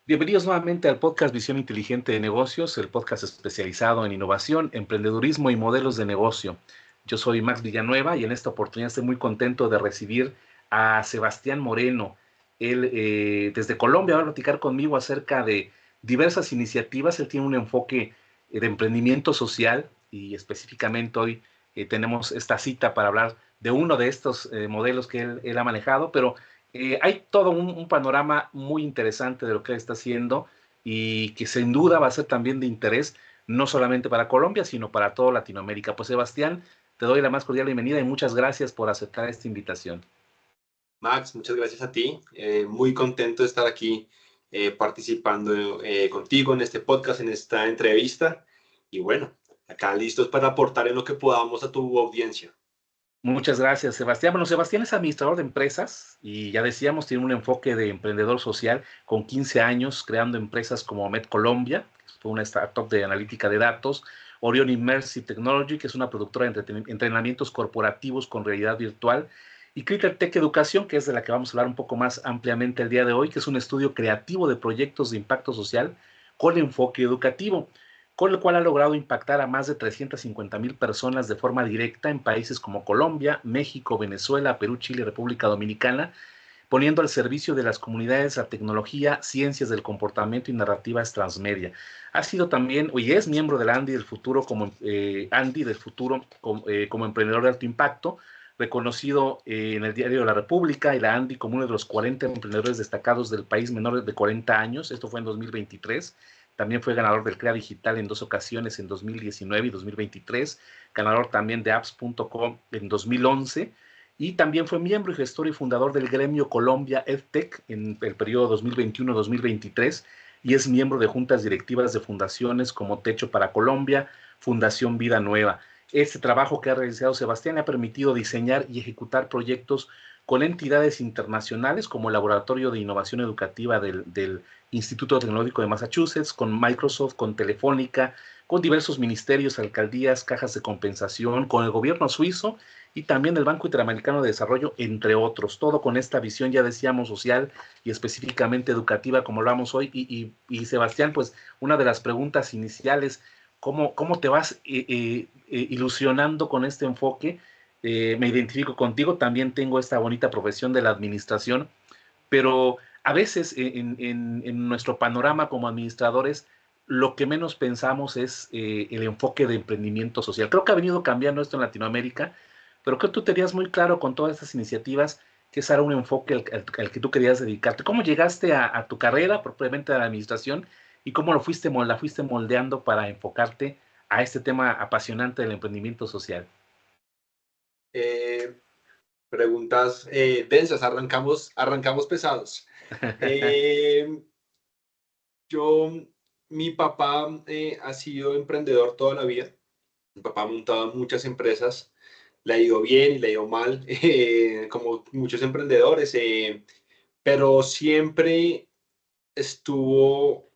Bienvenidos nuevamente al podcast Visión Inteligente de Negocios, el podcast especializado en innovación, emprendedurismo y modelos de negocio. Yo soy Max Villanueva y en esta oportunidad estoy muy contento de recibir a Sebastián Moreno. Él desde Colombia va a platicar conmigo acerca de diversas iniciativas. Él tiene un enfoque de emprendimiento social y específicamente hoy tenemos esta cita para hablar de uno de estos modelos que él ha manejado, pero hay todo un panorama muy interesante de lo que él está haciendo y que sin duda va a ser también de interés, no solamente para Colombia, sino para toda Latinoamérica. Pues Sebastián, te doy la más cordial bienvenida y muchas gracias por aceptar esta invitación. Max, muchas gracias a ti. Muy contento de estar aquí participando contigo en este podcast, en esta entrevista. Y bueno, acá listos para aportar en lo que podamos a tu audiencia. Muchas gracias, Sebastián. Bueno, Sebastián es administrador de empresas y ya decíamos, tiene un enfoque de emprendedor social con 15 años creando empresas como MedColombia, que fue una startup de analítica de datos, Orion Immersive Technology, que es una productora de entrenamientos corporativos con realidad virtual, y Critter Tech Educación, que es de la que vamos a hablar un poco más ampliamente el día de hoy, que es un estudio creativo de proyectos de impacto social con enfoque educativo, con el cual ha logrado impactar a más de 350,000 personas de forma directa en países como Colombia, México, Venezuela, Perú, Chile y República Dominicana, poniendo al servicio de las comunidades la tecnología, ciencias del comportamiento y narrativas transmedia. Ha sido también, y es miembro de la Andy del Futuro como emprendedor de alto impacto, reconocido en el Diario de la República y la Andy como uno de los 40 emprendedores destacados del país menores de 40 años. Esto fue en 2023. También fue ganador del CREA Digital en 2 ocasiones, en 2019 y 2023, ganador también de apps.com en 2011, y también fue miembro y gestor y fundador del gremio Colombia EdTech en el periodo 2021-2023 y es miembro de juntas directivas de fundaciones como Techo para Colombia, Fundación Vida Nueva. Este trabajo que ha realizado Sebastián le ha permitido diseñar y ejecutar proyectos con entidades internacionales como el Laboratorio de Innovación Educativa del Instituto Tecnológico de Massachusetts, con Microsoft, con Telefónica, con diversos ministerios, alcaldías, cajas de compensación, con el gobierno suizo y también el Banco Interamericano de Desarrollo, entre otros. Todo con esta visión, ya decíamos, social y específicamente educativa, como lo hablamos hoy. Y Sebastián, pues una de las preguntas iniciales, ¿cómo te vas ilusionando con este enfoque? Me identifico contigo, también tengo esta bonita profesión de la administración, pero a veces en nuestro panorama como administradores, lo que menos pensamos es el enfoque de emprendimiento social. Creo que ha venido cambiando esto en Latinoamérica, pero creo que tú tenías muy claro con todas estas iniciativas que ese era un enfoque al que tú querías dedicarte. ¿Cómo llegaste a tu carrera, propiamente a la administración, y cómo la fuiste moldeando para enfocarte a este tema apasionante del emprendimiento social? Eh, Preguntas densas, arrancamos pesados. Eh, yo, Mi papá ha sido emprendedor toda la vida. Mi papá ha montado muchas empresas, le ha ido bien y le ha ido mal, como muchos emprendedores, pero siempre estuvo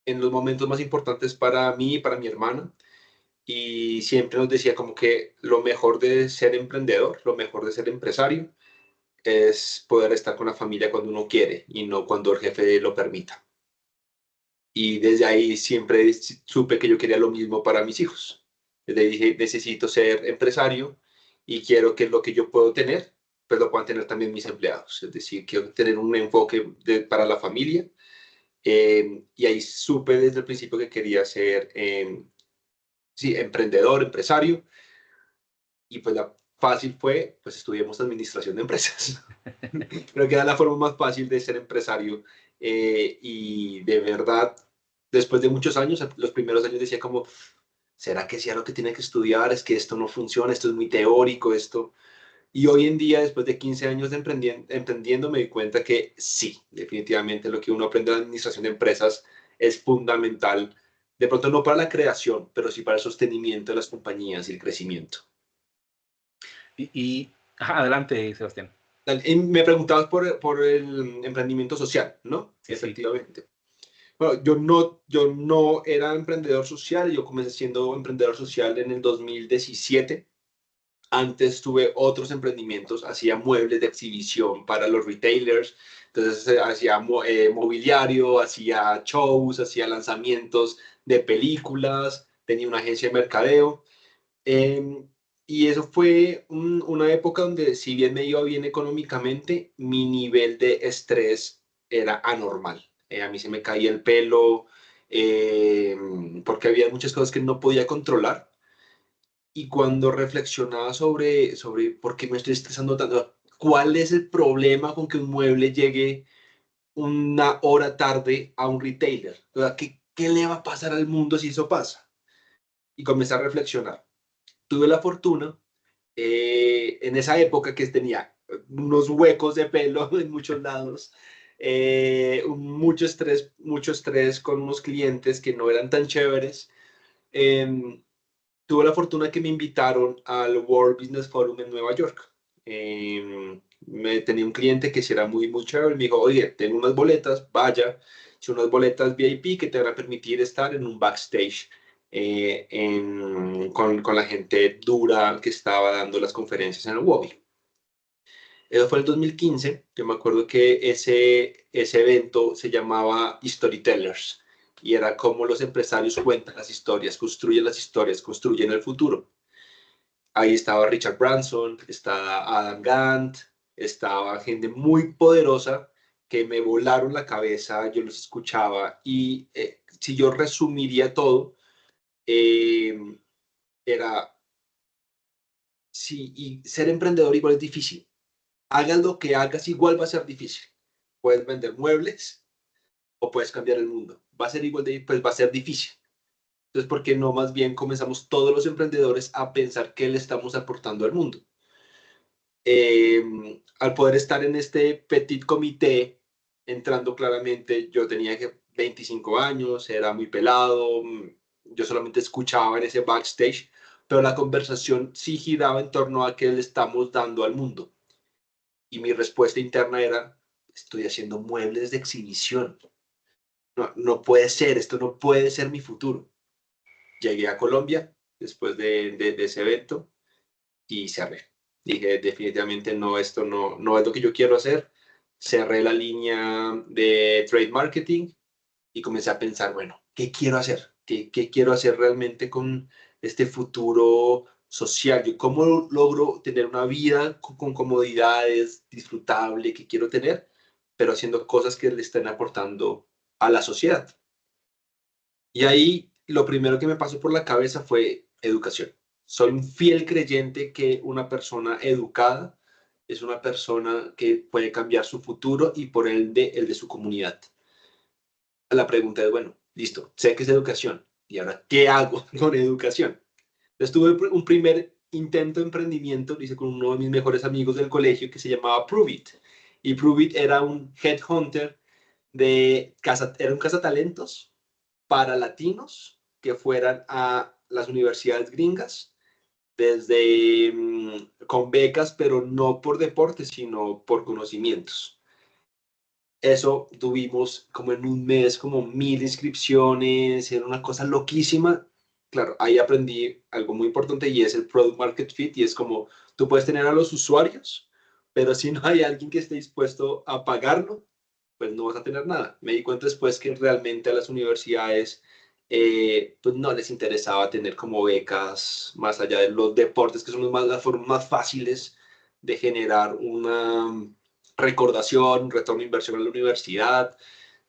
en los momentos más importantes para mí y para mi hermana, y siempre nos decía como que lo mejor de ser emprendedor, lo mejor de ser empresario, es poder estar con la familia cuando uno quiere y no cuando el jefe lo permita. Y desde ahí siempre supe que yo quería lo mismo para mis hijos. Desde ahí dije, necesito ser empresario y quiero que lo que yo puedo tener, pues lo puedan tener también mis empleados. Es decir, quiero tener un enfoque para la familia. Y ahí supe desde el principio que quería ser sí, emprendedor, empresario. Y pues la fácil fue, pues estudiamos administración de empresas. Creo que era la forma más fácil de ser empresario. Y de verdad, después de muchos años, los primeros años decía como, ¿será que sea lo que tiene que estudiar? Es que esto no funciona, esto es muy teórico, esto. Y hoy en día, después de 15 años de emprendiendo, me di cuenta que sí, definitivamente lo que uno aprende en la administración de empresas es fundamental. De pronto no para la creación, pero sí para el sostenimiento de las compañías y el crecimiento. Ajá, adelante, Sebastián. Y me preguntabas por el emprendimiento social, ¿no? Sí, sí. Efectivamente. Bueno, yo no era emprendedor social, yo comencé siendo emprendedor social en el 2017. Antes tuve otros emprendimientos, hacía muebles de exhibición para los retailers, entonces hacía mobiliario, hacía shows, hacía lanzamientos de películas, tenía una agencia de mercadeo. Eh, y eso fue una época donde, si bien me iba bien económicamente, mi nivel de estrés era anormal. A mí se me caía el pelo eh, porque había muchas cosas que no podía controlar. Y cuando reflexionaba sobre por qué me estoy estresando tanto, cuál es el problema con que un mueble llegue una hora tarde a un retailer, o sea, ¿qué le va a pasar al mundo si eso pasa? Y comencé a reflexionar. Tuve la fortuna en esa época que tenía unos huecos de pelo en muchos lados, mucho estrés con unos clientes que no eran tan chéveres. Eh, Tuve la fortuna que me invitaron al World Business Forum en Nueva York. Tenía un cliente que sí era muy, muy chévere. Me dijo, oye, tengo unas boletas, vaya, son unas boletas VIP que te van a permitir estar en un backstage con la gente dura que estaba dando las conferencias en el WOBI. Eso fue el 2015. Yo me acuerdo que ese evento se llamaba Storytellers y era como los empresarios cuentan las historias, construyen el futuro. Ahí estaba Richard Branson, estaba Adam Grant, estaba gente muy poderosa que me volaron la cabeza, yo los escuchaba y si yo resumiría todo, eh, era, sí, y ser emprendedor igual es difícil. Hagas lo que hagas, igual va a ser difícil. Puedes vender muebles o puedes cambiar el mundo. Va a ser igual pues va a ser difícil. Entonces, ¿por qué no más bien comenzamos todos los emprendedores a pensar qué le estamos aportando al mundo? Al poder estar en este petit comité, entrando claramente, yo tenía 25 años, era muy pelado, yo solamente escuchaba en ese backstage, pero la conversación sí giraba en torno a qué le estamos dando al mundo. Y mi respuesta interna era, estoy haciendo muebles de exhibición. No, no puede ser, esto no puede ser mi futuro. Llegué a Colombia después de ese evento y cerré. Dije, definitivamente no, esto no es lo que yo quiero hacer. Cerré la línea de trade marketing y comencé a pensar, bueno, ¿qué quiero hacer? ¿Qué quiero hacer realmente con este futuro social? Yo, ¿cómo logro tener una vida con comodidades, disfrutable, que quiero tener, pero haciendo cosas que le estén aportando a la sociedad? Y ahí lo primero que me pasó por la cabeza fue educación. Soy un fiel creyente que una persona educada es una persona que puede cambiar su futuro y por ende el de su comunidad. La pregunta es, bueno, listo, sé que es educación. ¿Y ahora qué hago con educación? Entonces tuve un primer intento de emprendimiento, lo hice con uno de mis mejores amigos del colegio que se llamaba Pruvit. Y Pruvit era un headhunter era un cazatalentos para latinos que fueran a las universidades gringas desde con becas, pero no por deporte, sino por conocimientos. Eso tuvimos como en un mes, como 1000 inscripciones, era una cosa loquísima. Claro, ahí aprendí algo muy importante y es el product market fit y es como tú puedes tener a los usuarios, pero si no hay alguien que esté dispuesto a pagarlo, pues no vas a tener nada. Me di cuenta después que realmente a las universidades pues no les interesaba tener como becas más allá de los deportes, que son las formas más fáciles de generar una recordación, un retorno de inversión a la universidad.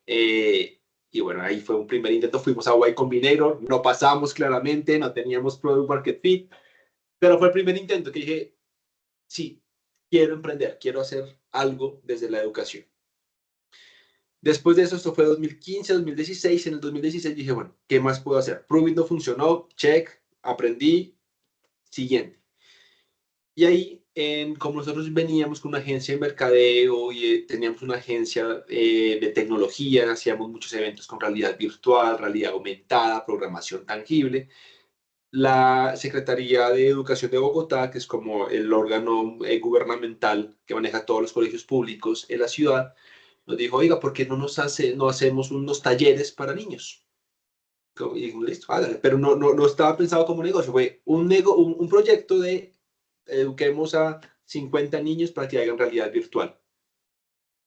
Y bueno, ahí fue un primer intento. Fuimos a Y Combinator, no pasamos claramente, no teníamos Product Market Fit, pero fue el primer intento que dije, sí, quiero emprender, quiero hacer algo desde la educación. Después de eso, esto fue 2015, 2016. En el 2016 dije, bueno, ¿qué más puedo hacer? Pruvit no funcionó, check, aprendí, siguiente. Y ahí, como nosotros veníamos con una agencia de mercadeo y teníamos una agencia de tecnología, hacíamos muchos eventos con realidad virtual, realidad aumentada, programación tangible. La Secretaría de Educación de Bogotá, que es como el órgano gubernamental que maneja todos los colegios públicos en la ciudad, nos dijo, oiga, ¿por qué no hacemos unos talleres para niños? Y listo, hágale. Pero no estaba pensado como negocio, fue un proyecto de eduquemos a 50 niños para que hagan realidad virtual.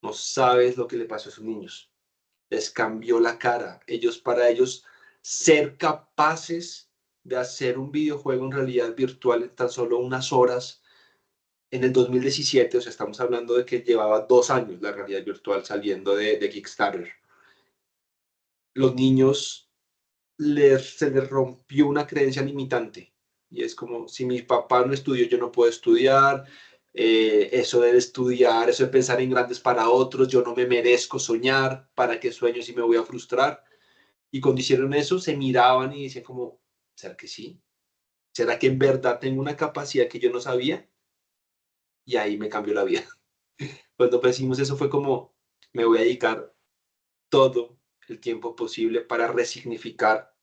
No sabes lo que le pasó a esos niños. Les cambió la cara. Para ellos, ser capaces de hacer un videojuego en realidad virtual en tan solo unas horas, en el 2017, o sea, estamos hablando de que llevaba 2 años la realidad virtual saliendo de Kickstarter. Los niños se les rompió una creencia limitante. Y es como, si mi papá no estudió, yo no puedo estudiar. Eso de estudiar, eso de pensar en grandes para otros, yo no me merezco soñar, ¿para qué sueño si me voy a frustrar? Y cuando hicieron eso, se miraban y decían como, ¿será que sí? ¿Será que en verdad tengo una capacidad que yo no sabía? Y ahí me cambió la vida. Cuando hicimos eso fue como, me voy a dedicar todo el tiempo posible para resignificar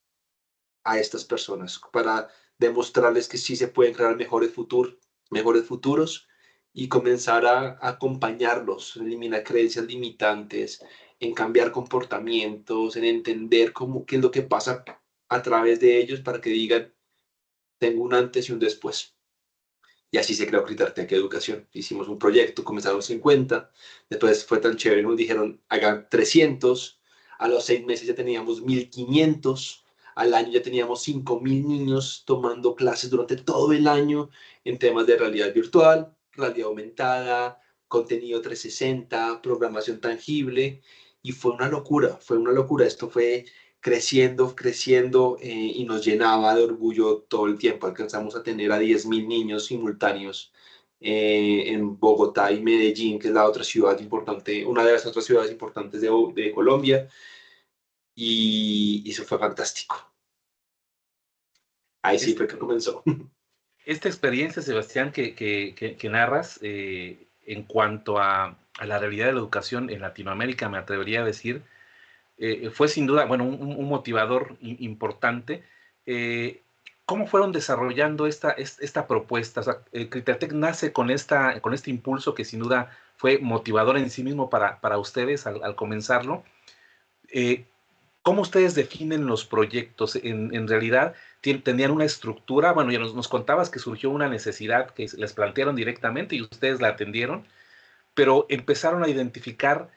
a estas personas, para demostrarles que sí se pueden crear mejores futuros y comenzar a acompañarlos, en eliminar creencias limitantes, en cambiar comportamientos, en entender qué es lo que pasa a través de ellos para que digan, tengo un antes y un después. Y así se creó Critartec Educación. Hicimos un proyecto, comenzaron 50, después fue tan chévere, nos dijeron, hagan 300, a los 6 meses ya teníamos 1500, al año ya teníamos 5000 niños tomando clases durante todo el año en temas de realidad virtual, realidad aumentada, contenido 360, programación tangible, y fue una locura, esto fue creciendo, creciendo, y nos llenaba de orgullo todo el tiempo. Alcanzamos a tener a 10.000 niños simultáneos en Bogotá y Medellín, que es la otra ciudad importante, una de las otras ciudades importantes de Colombia, y eso fue fantástico. Ahí sí fue que comenzó. Esta experiencia, Sebastián, que narras en cuanto a la realidad de la educación en Latinoamérica, me atrevería a decir, fue sin duda, bueno, un motivador importante. Eh, ¿Cómo fueron desarrollando esta propuesta? O sea, Critatec nace con este impulso que sin duda fue motivador en sí mismo para ustedes al comenzarlo. Eh, ¿Cómo ustedes definen los proyectos? En realidad, ¿tenían una estructura? Bueno, ya nos contabas que surgió una necesidad que les plantearon directamente y ustedes la atendieron, pero empezaron a identificar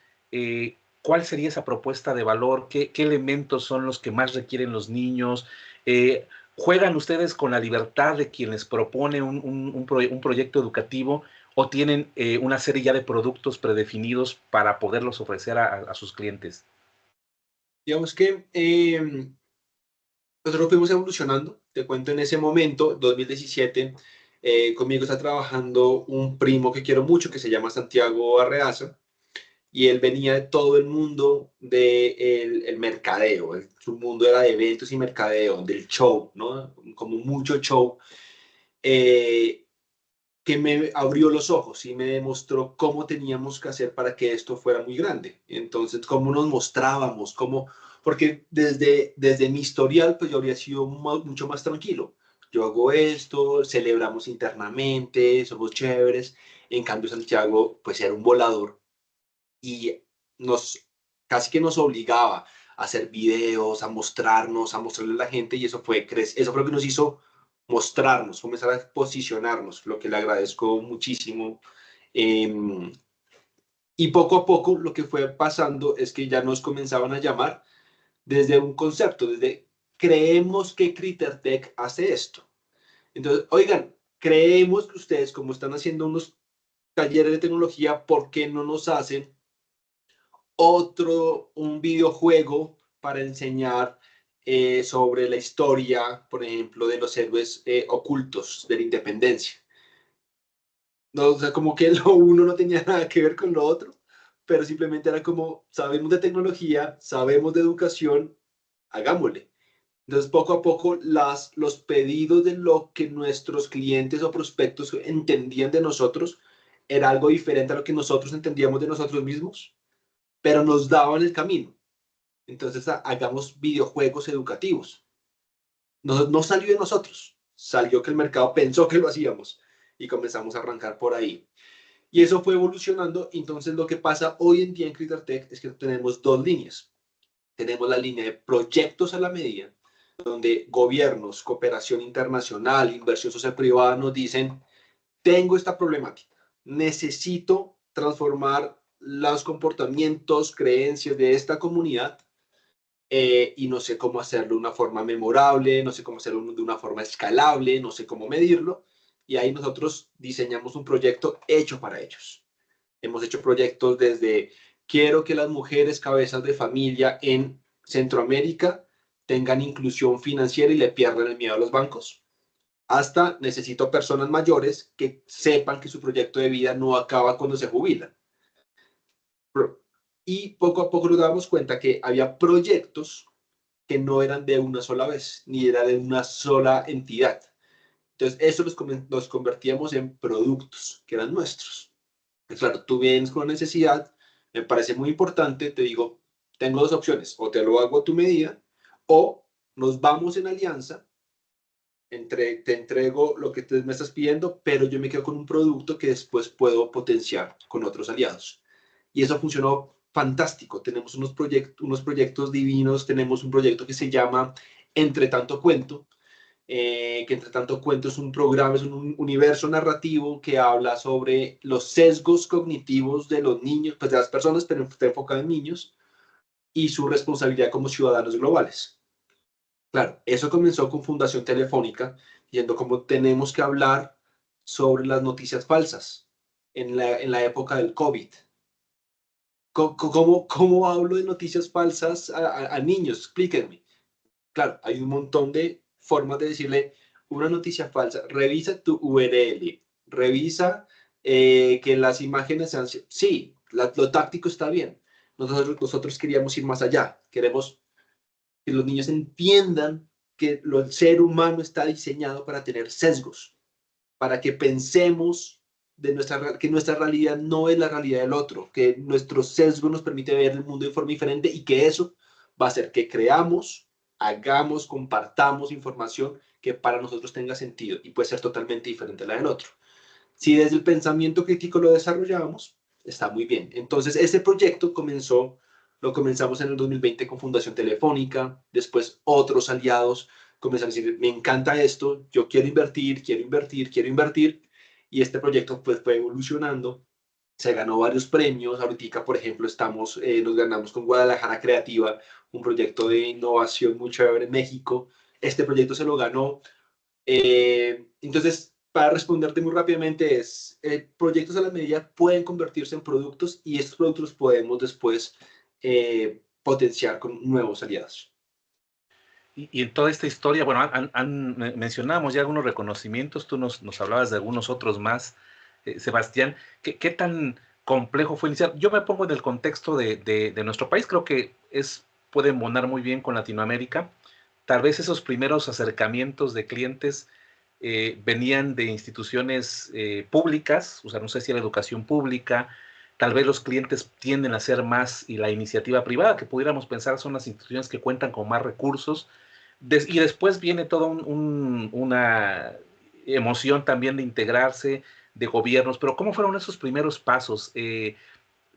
cuál sería esa propuesta de valor, qué elementos son los que más requieren los niños. ¿Juegan ustedes con la libertad de quien les propone un proyecto educativo o tienen una serie ya de productos predefinidos para poderlos ofrecer a sus clientes? Digamos que nosotros fuimos evolucionando. Te cuento, en ese momento, 2017, conmigo está trabajando un primo que quiero mucho, que se llama Santiago Arreaza, y él venía de todo el mundo del mercadeo. Su mundo era de eventos y mercadeo, del show, ¿no? Como mucho show, eh, que me abrió los ojos y me demostró cómo teníamos que hacer para que esto fuera muy grande. Entonces, cómo nos mostrábamos, porque desde mi historial, pues yo habría sido mucho más tranquilo. Yo hago esto, celebramos internamente, somos chéveres. En cambio, Santiago, pues era un volador y nos casi que nos obligaba a hacer videos, a mostrarnos, a mostrarle a la gente, y eso fue lo que nos hizo mostrarnos, comenzar a posicionarnos, lo que le agradezco muchísimo. Eh, y poco a poco lo que fue pasando es que ya nos comenzaban a llamar desde un concepto, desde creemos que Critertech hace esto. Entonces, oigan, creemos que ustedes, como están haciendo unos talleres de tecnología, ¿por qué no nos hacen un videojuego para enseñar sobre la historia, por ejemplo, de los héroes ocultos de la independencia? No, o sea, como que lo uno no tenía nada que ver con lo otro, pero simplemente era como, sabemos de tecnología, sabemos de educación, hagámosle. Entonces, poco a poco, los pedidos de lo que nuestros clientes o prospectos entendían de nosotros era algo diferente a lo que nosotros entendíamos de nosotros mismos, pero nos daban el camino. Entonces, hagamos videojuegos educativos. No salió de nosotros, salió que el mercado pensó que lo hacíamos y comenzamos a arrancar por ahí. Y eso fue evolucionando. Entonces, lo que pasa hoy en día en Critartech es que tenemos dos líneas. Tenemos la línea de proyectos a la medida, donde gobiernos, cooperación internacional, inversión social privada nos dicen, tengo esta problemática, necesito transformar los comportamientos, creencias de esta comunidad y no sé cómo hacerlo de una forma memorable, no sé cómo hacerlo de una forma escalable, no sé cómo medirlo. Y ahí nosotros diseñamos un proyecto hecho para ellos. Hemos hecho proyectos desde quiero que las mujeres cabezas de familia en Centroamérica tengan inclusión financiera y le pierdan el miedo a los bancos, hasta necesito personas mayores que sepan que su proyecto de vida no acaba cuando se jubilan. Y poco a poco nos damos cuenta que había proyectos que no eran de una sola vez, ni era de una sola entidad. Entonces, eso los convertíamos en productos que eran nuestros. Pues claro, tú vienes con necesidad, me parece muy importante, te digo, tengo dos opciones, o te lo hago a tu medida, o nos vamos en alianza, te entrego lo que me estás pidiendo, pero yo me quedo con un producto que después puedo potenciar con otros aliados. Y eso funcionó fantástico. Tenemos unos proyectos divinos, tenemos un proyecto que se llama Entre Tanto Cuento, que Entre Tanto Cuento es un programa, es un universo narrativo que habla sobre los sesgos cognitivos de los niños, pues de las personas, pero está enfocado en niños, y su responsabilidad como ciudadanos globales. Claro, eso comenzó con Fundación Telefónica, yendo como tenemos que hablar sobre las noticias falsas en la época del COVID. ¿Cómo hablo de noticias falsas a niños? Explíquenme. Claro, hay un montón de formas de decirle una noticia falsa. Revisa tu URL, revisa que las imágenes sean... Sí, lo táctico está bien. Nosotros queríamos ir más allá. Queremos que los niños entiendan que el ser humano está diseñado para tener sesgos, para que pensemos que nuestra realidad no es la realidad del otro, que nuestro sesgo nos permite ver el mundo de forma diferente y que eso va a hacer que creamos, hagamos, compartamos información que para nosotros tenga sentido y puede ser totalmente diferente a la del otro. Si desde el pensamiento crítico lo desarrollamos, está muy bien. Entonces, este proyecto lo comenzamos en el 2020 con Fundación Telefónica, después otros aliados comenzaron a decir, me encanta esto, yo quiero invertir, quiero invertir, quiero invertir, y este proyecto pues fue evolucionando, se ganó varios premios, ahorita por ejemplo nos ganamos con Guadalajara Creativa, un proyecto de innovación muy chévere en México, este proyecto se lo ganó, entonces, para responderte muy rápidamente, proyectos a la medida pueden convertirse en productos y estos productos los podemos después potenciar con nuevos aliados. Y en toda esta historia, bueno, mencionamos ya algunos reconocimientos, tú nos hablabas de algunos otros más, Sebastián. ¿Qué tan complejo fue iniciar? Yo me pongo en el contexto de nuestro país, creo que puede embonar muy bien con Latinoamérica. Tal vez esos primeros acercamientos de clientes venían de instituciones públicas, o sea, no sé si la educación pública, tal vez los clientes tienden a ser más y la iniciativa privada, que pudiéramos pensar son las instituciones que cuentan con más recursos, y después viene toda una emoción también de integrarse, de gobiernos, pero ¿cómo fueron esos primeros pasos?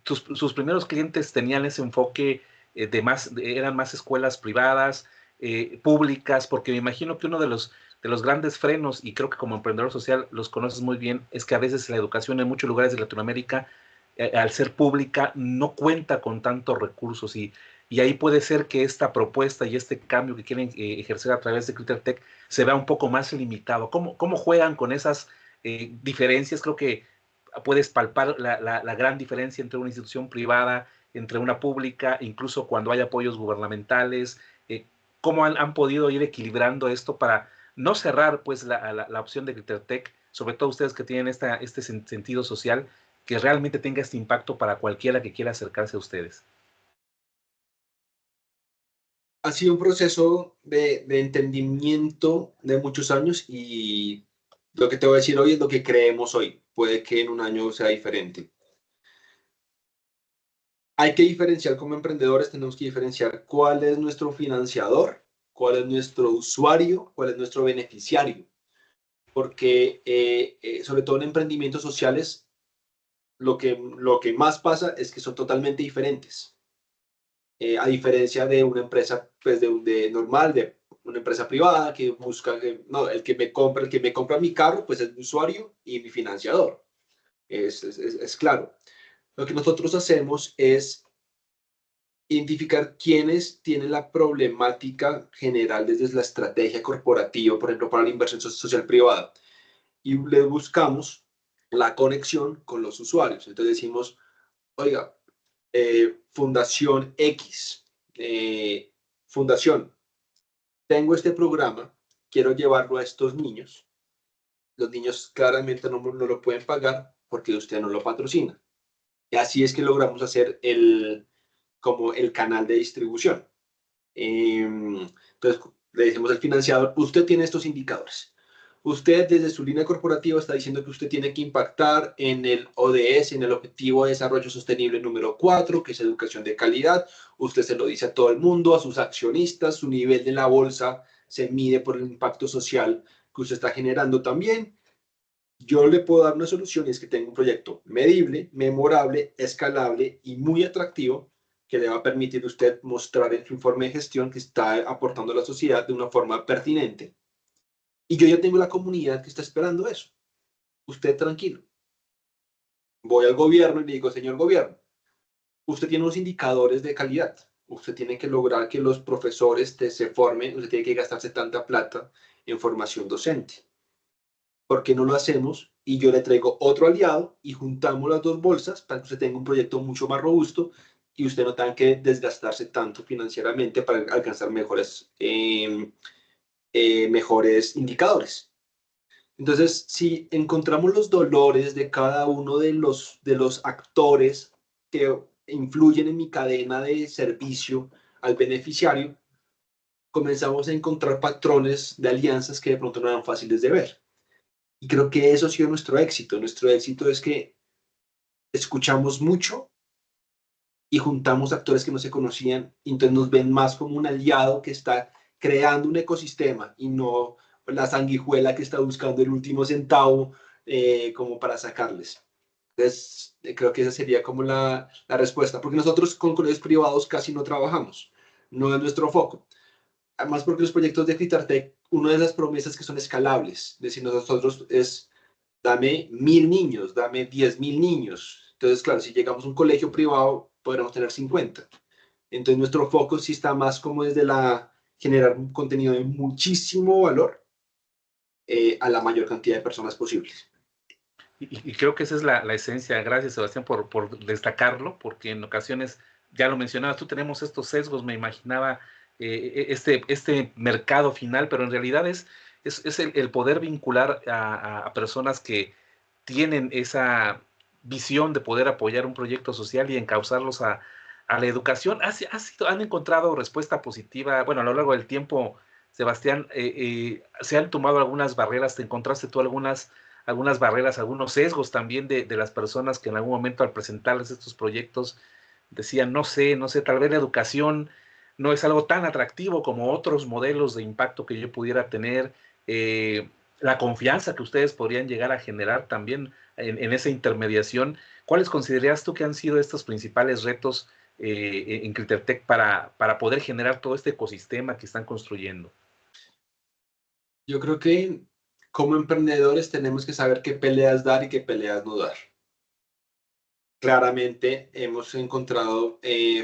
Sus primeros clientes tenían ese enfoque eran más escuelas privadas, públicas, porque me imagino que uno de los grandes frenos, y creo que como emprendedor social los conoces muy bien, es que a veces la educación en muchos lugares de Latinoamérica, al ser pública, no cuenta con tantos recursos y ahí puede ser que esta propuesta y este cambio que quieren ejercer a través de CritterTech se vea un poco más limitado. ¿Cómo juegan con esas diferencias? Creo que puedes palpar la gran diferencia entre una institución privada, entre una pública, incluso cuando hay apoyos gubernamentales. ¿Cómo han podido ir equilibrando esto para no cerrar pues la opción de CritterTech, sobre todo ustedes que tienen este sentido social, que realmente tenga este impacto para cualquiera que quiera acercarse a ustedes? Ha sido un proceso de entendimiento de muchos años y lo que te voy a decir hoy es lo que creemos hoy. Puede que en un año sea diferente. Hay que diferenciar como emprendedores, tenemos que diferenciar cuál es nuestro financiador, cuál es nuestro usuario, cuál es nuestro beneficiario. Porque sobre todo en emprendimientos sociales, lo que más pasa es que son totalmente diferentes. A diferencia de una empresa pues, de normal, de una empresa privada que busca, no, el que me compra mi carro, pues es mi usuario y mi financiador. Es claro. Lo que nosotros hacemos es identificar quiénes tienen la problemática general desde la estrategia corporativa, por ejemplo, para la inversión social privada, y le buscamos la conexión con los usuarios. Entonces decimos, oiga, Fundación X, Fundación, tengo este programa, quiero llevarlo a estos niños. Los niños claramente no lo pueden pagar porque usted no lo patrocina. Y así es que logramos hacer como el canal de distribución. Entonces, le decimos al financiador, usted tiene estos indicadores. Usted desde su línea corporativa está diciendo que usted tiene que impactar en el ODS, en el Objetivo de Desarrollo Sostenible número 4, que es educación de calidad. Usted se lo dice a todo el mundo, a sus accionistas, su nivel de la bolsa se mide por el impacto social que usted está generando también. Yo le puedo dar una solución y es que tengo un proyecto medible, memorable, escalable y muy atractivo que le va a permitir a usted mostrar en su informe de gestión que está aportando a la sociedad de una forma pertinente. Y yo ya tengo la comunidad que está esperando eso. Usted tranquilo. Voy al gobierno y le digo, señor gobierno, usted tiene unos indicadores de calidad. Usted tiene que lograr que los profesores se formen. Usted tiene que gastarse tanta plata en formación docente. ¿Por qué no lo hacemos? Y yo le traigo otro aliado y juntamos las dos bolsas para que usted tenga un proyecto mucho más robusto y usted no tenga que desgastarse tanto financieramente para alcanzar mejores indicadores. Entonces, si encontramos los dolores de cada uno de los actores que influyen en mi cadena de servicio al beneficiario, comenzamos a encontrar patrones de alianzas que de pronto no eran fáciles de ver. Y creo que eso ha sido nuestro éxito. Nuestro éxito es que escuchamos mucho y juntamos actores que no se conocían, y entonces nos ven más como un aliado que está creando un ecosistema y no la sanguijuela que está buscando el último centavo como para sacarles. Entonces, creo que esa sería como la respuesta, porque nosotros con colegios privados casi no trabajamos, no es nuestro foco. Además, porque los proyectos de Critartec, una de las promesas que son escalables, es decir, nosotros es dame 1000 niños, dame 10.000 niños. Entonces, claro, si llegamos a un colegio privado, podremos tener 50. Entonces, nuestro foco sí está más como desde generar un contenido de muchísimo valor a la mayor cantidad de personas posibles. Y creo que esa es la esencia. Gracias, Sebastián, por destacarlo, porque en ocasiones, ya lo mencionabas, tú tenemos estos sesgos, me imaginaba este mercado final, pero en realidad es el poder vincular a personas que tienen esa visión de poder apoyar un proyecto social y encauzarlos a la educación. ¿Han encontrado respuesta positiva? Bueno, a lo largo del tiempo, Sebastián, se han tomado algunas barreras. ¿Te encontraste tú algunas barreras, algunos sesgos también de las personas que en algún momento al presentarles estos proyectos decían, no sé, tal vez la educación no es algo tan atractivo como otros modelos de impacto que yo pudiera tener? La confianza que ustedes podrían llegar a generar también en esa intermediación. ¿Cuáles consideras tú que han sido estos principales retos en Critartec para poder generar todo este ecosistema que están construyendo? Yo creo que como emprendedores tenemos que saber qué peleas dar y qué peleas no dar. Claramente hemos encontrado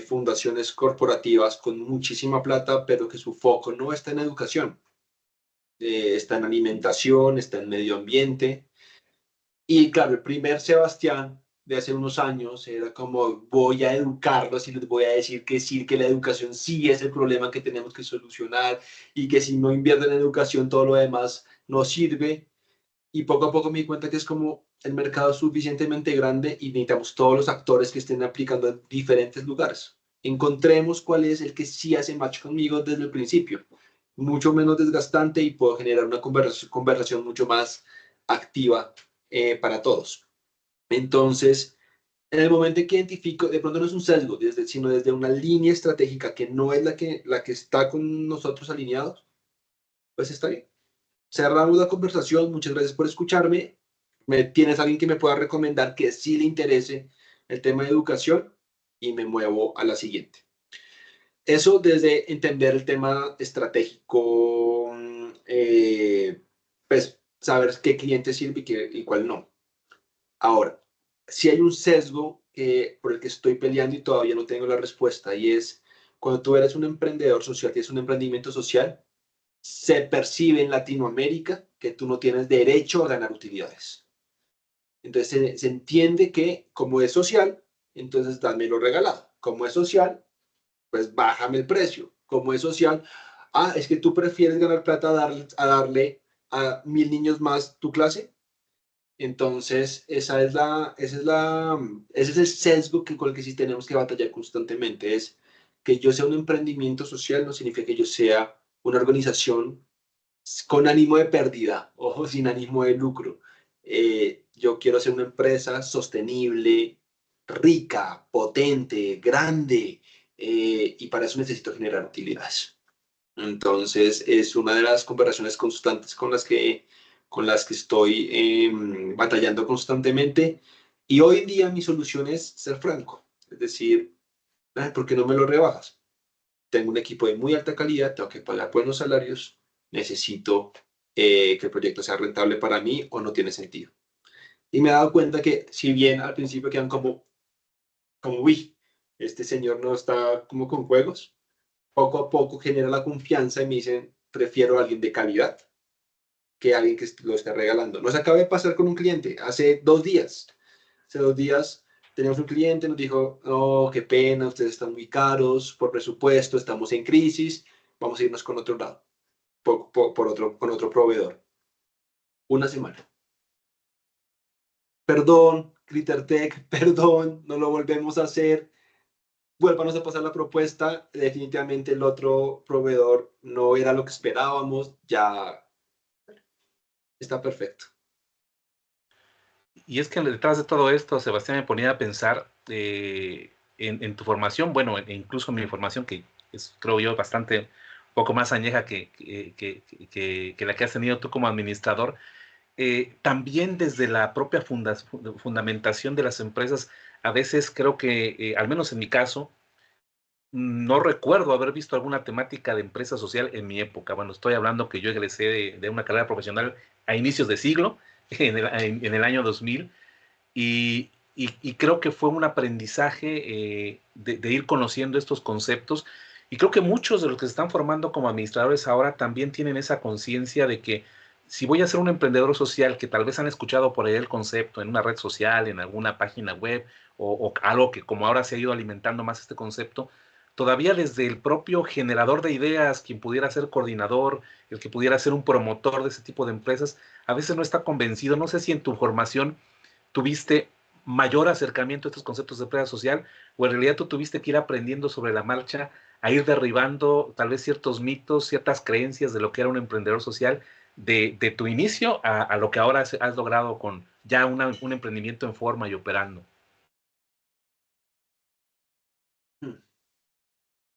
fundaciones corporativas con muchísima plata, pero que su foco no está en educación, está en alimentación, está en medio ambiente. Y claro, el primer Sebastián de hace unos años era como voy a educarlos y les voy a decir que sí, que la educación sí es el problema que tenemos que solucionar y que si no invierten en educación todo lo demás no sirve. Y poco a poco me di cuenta que es como el mercado es suficientemente grande y necesitamos todos los actores que estén aplicando en diferentes lugares. Encontremos cuál es el que sí hace match conmigo desde el principio. Mucho menos desgastante y puedo generar una conversación mucho más activa para todos. Entonces, en el momento en que identifico, de pronto no es un sesgo, sino desde una línea estratégica que no es la que está con nosotros alineados, pues está bien. Cerramos la conversación. Muchas gracias por escucharme. ¿Tienes alguien que me pueda recomendar que sí le interese el tema de educación? Y me muevo a la siguiente. eso desde entender el tema estratégico, pues saber qué cliente sirve y cuál no. Ahora, si hay un sesgo por el que estoy peleando y todavía no tengo la respuesta, y es cuando tú eres un emprendedor social, tienes un emprendimiento social, se percibe en Latinoamérica que tú no tienes derecho a ganar utilidades. Entonces se entiende que como es social, entonces dámelo regalado. Como es social, pues bájame el precio. Como es social, es que tú prefieres ganar plata a darle a 1000 niños más tu clase. Entonces, ese es el sesgo con el que sí tenemos que batallar constantemente. Es que yo sea un emprendimiento social no significa que yo sea una organización con ánimo de pérdida, ojo, sin ánimo de lucro. Yo quiero ser una empresa sostenible, rica, potente, grande, y para eso necesito generar utilidades. Entonces, es una de las conversaciones constantes con las que estoy batallando constantemente. Y hoy en día mi solución es ser franco. Es decir, ¿por qué no me lo rebajas? Tengo un equipo de muy alta calidad, tengo que pagar buenos salarios, necesito que el proyecto sea rentable para mí o no tiene sentido. Y me he dado cuenta que si bien al principio quedan uy, este señor no está como con juegos, poco a poco genera la confianza y me dicen, prefiero a alguien de calidad que a alguien que lo esté regalando. Nos acaba de pasar con un cliente hace 2 días. Hace 2 días teníamos un cliente, nos dijo, no, qué pena, ustedes están muy caros por presupuesto, estamos en crisis, vamos a irnos con otro lado, con otro proveedor. Una semana. Perdón, CritterTech, perdón, no lo volvemos a hacer. Vuélvanos a pasar la propuesta. Definitivamente el otro proveedor no era lo que esperábamos. Ya está perfecto. Y es que detrás de todo esto, Sebastián, me ponía a pensar en tu formación, bueno, incluso mi formación, que es, creo yo, bastante, un poco más añeja que la que has tenido tú como administrador. También desde la propia fundamentación de las empresas, a veces creo que, al menos en mi caso, no recuerdo haber visto alguna temática de empresa social en mi época. Bueno, estoy hablando que yo egresé de una carrera profesional a inicios de siglo, en el año 2000, y creo que fue un aprendizaje de ir conociendo estos conceptos. Y creo que muchos de los que se están formando como administradores ahora también tienen esa conciencia de que si voy a ser un emprendedor social, que tal vez han escuchado por ahí el concepto en una red social, en alguna página web, o algo que como ahora se ha ido alimentando más este concepto, todavía desde el propio generador de ideas, quien pudiera ser coordinador, el que pudiera ser un promotor de ese tipo de empresas, a veces no está convencido. No sé si en tu formación tuviste mayor acercamiento a estos conceptos de empresa social, o en realidad tú tuviste que ir aprendiendo sobre la marcha, a ir derribando tal vez ciertos mitos, ciertas creencias de lo que era un emprendedor social, de tu inicio a lo que ahora has logrado con ya un emprendimiento en forma y operando.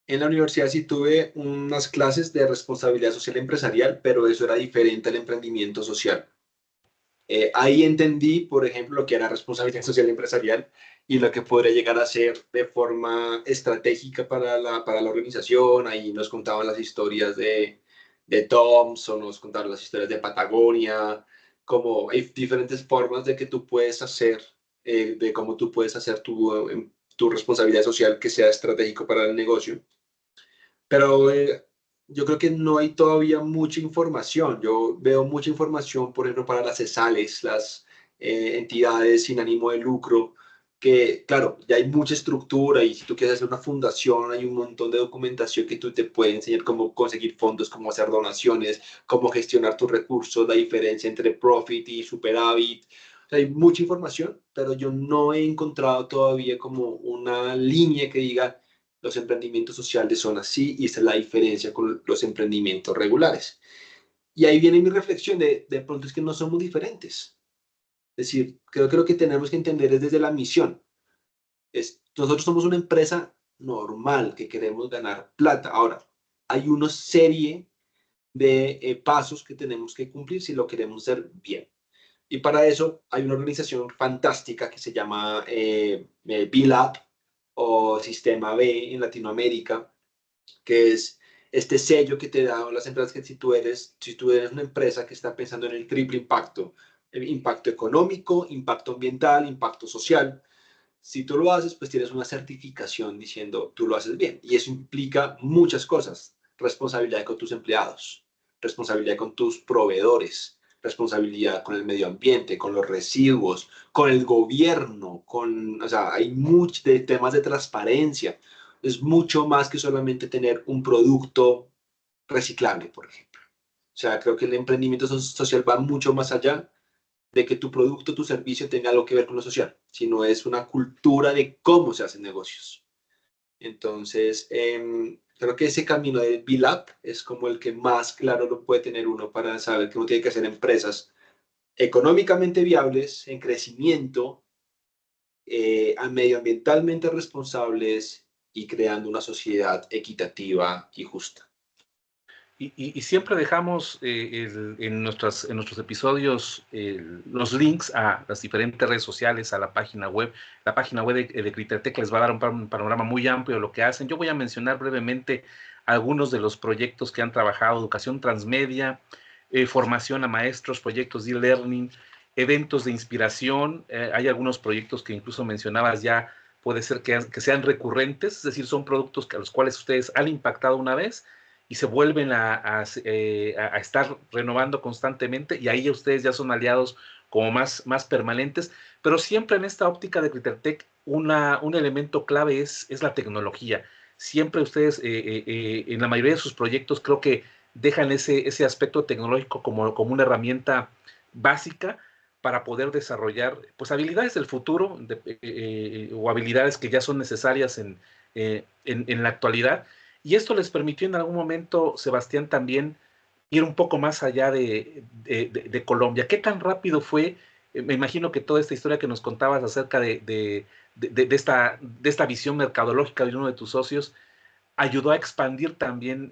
En la universidad sí tuve unas clases de responsabilidad social empresarial, pero eso era diferente al emprendimiento social. Ahí entendí, por ejemplo, lo que era responsabilidad social empresarial y lo que podría llegar a ser de forma estratégica para la organización. Ahí nos contaban las historias de Thomson, nos contaban las historias de Patagonia, como hay diferentes formas de que tú puedes hacer, de cómo tú puedes hacer tu responsabilidad social que sea estratégico para el negocio. Pero yo creo que no hay todavía mucha información. Yo veo mucha información, por ejemplo, para las ESALES, las entidades sin ánimo de lucro, que claro, ya hay mucha estructura y si tú quieres hacer una fundación, hay un montón de documentación que tú te puede enseñar cómo conseguir fondos, cómo hacer donaciones, cómo gestionar tus recursos, la diferencia entre profit y superávit. O sea, hay mucha información, pero yo no he encontrado todavía como una línea que diga los emprendimientos sociales son así y esa es la diferencia con los emprendimientos regulares. Y ahí viene mi reflexión de pronto es que no somos diferentes. Es decir, creo que lo que tenemos que entender es desde la misión. Nosotros somos una empresa normal que queremos ganar plata. Ahora, hay una serie de pasos que tenemos que cumplir si lo queremos hacer bien. Y para eso hay una organización fantástica que se llama BILAB o Sistema B en Latinoamérica, que es este sello que te dan las empresas que si tú eres una empresa que está pensando en el triple impacto, el impacto económico, impacto ambiental, impacto social, si tú lo haces, pues tienes una certificación diciendo tú lo haces bien. Y eso implica muchas cosas. Responsabilidad con tus empleados, responsabilidad con tus proveedores, responsabilidad con el medio ambiente, con los residuos, con el gobierno, o sea, hay muchos temas de transparencia. Es mucho más que solamente tener un producto reciclable, por ejemplo. O sea, creo que el emprendimiento social va mucho más allá de que tu producto, tu servicio tenga algo que ver con lo social, sino es una cultura de cómo se hacen negocios. Entonces, creo que ese camino de BILAB es como el que más claro lo puede tener uno para saber que uno tiene que hacer empresas económicamente viables, en crecimiento, medioambientalmente responsables y creando una sociedad equitativa y justa. Y siempre dejamos en nuestros episodios los links a las diferentes redes sociales, a la página web. La página web de Critertec les va a dar un panorama muy amplio de lo que hacen. Yo voy a mencionar brevemente algunos de los proyectos que han trabajado: educación transmedia, formación a maestros, proyectos de e-learning, eventos de inspiración. Hay algunos proyectos que incluso mencionabas ya, puede ser que sean recurrentes, es decir, son productos a los cuales ustedes han impactado una vez y se vuelven a estar renovando constantemente, y ahí ustedes ya son aliados como más permanentes, pero siempre en esta óptica de Critertec un elemento clave es la tecnología. Siempre ustedes, en la mayoría de sus proyectos, creo que dejan ese aspecto tecnológico como una herramienta básica para poder desarrollar pues habilidades del futuro o habilidades que ya son necesarias en la actualidad. Y esto les permitió en algún momento, Sebastián, también ir un poco más allá de Colombia. ¿Qué tan rápido fue? Me imagino que toda esta historia que nos contabas acerca de esta visión mercadológica de uno de tus socios ayudó a expandir también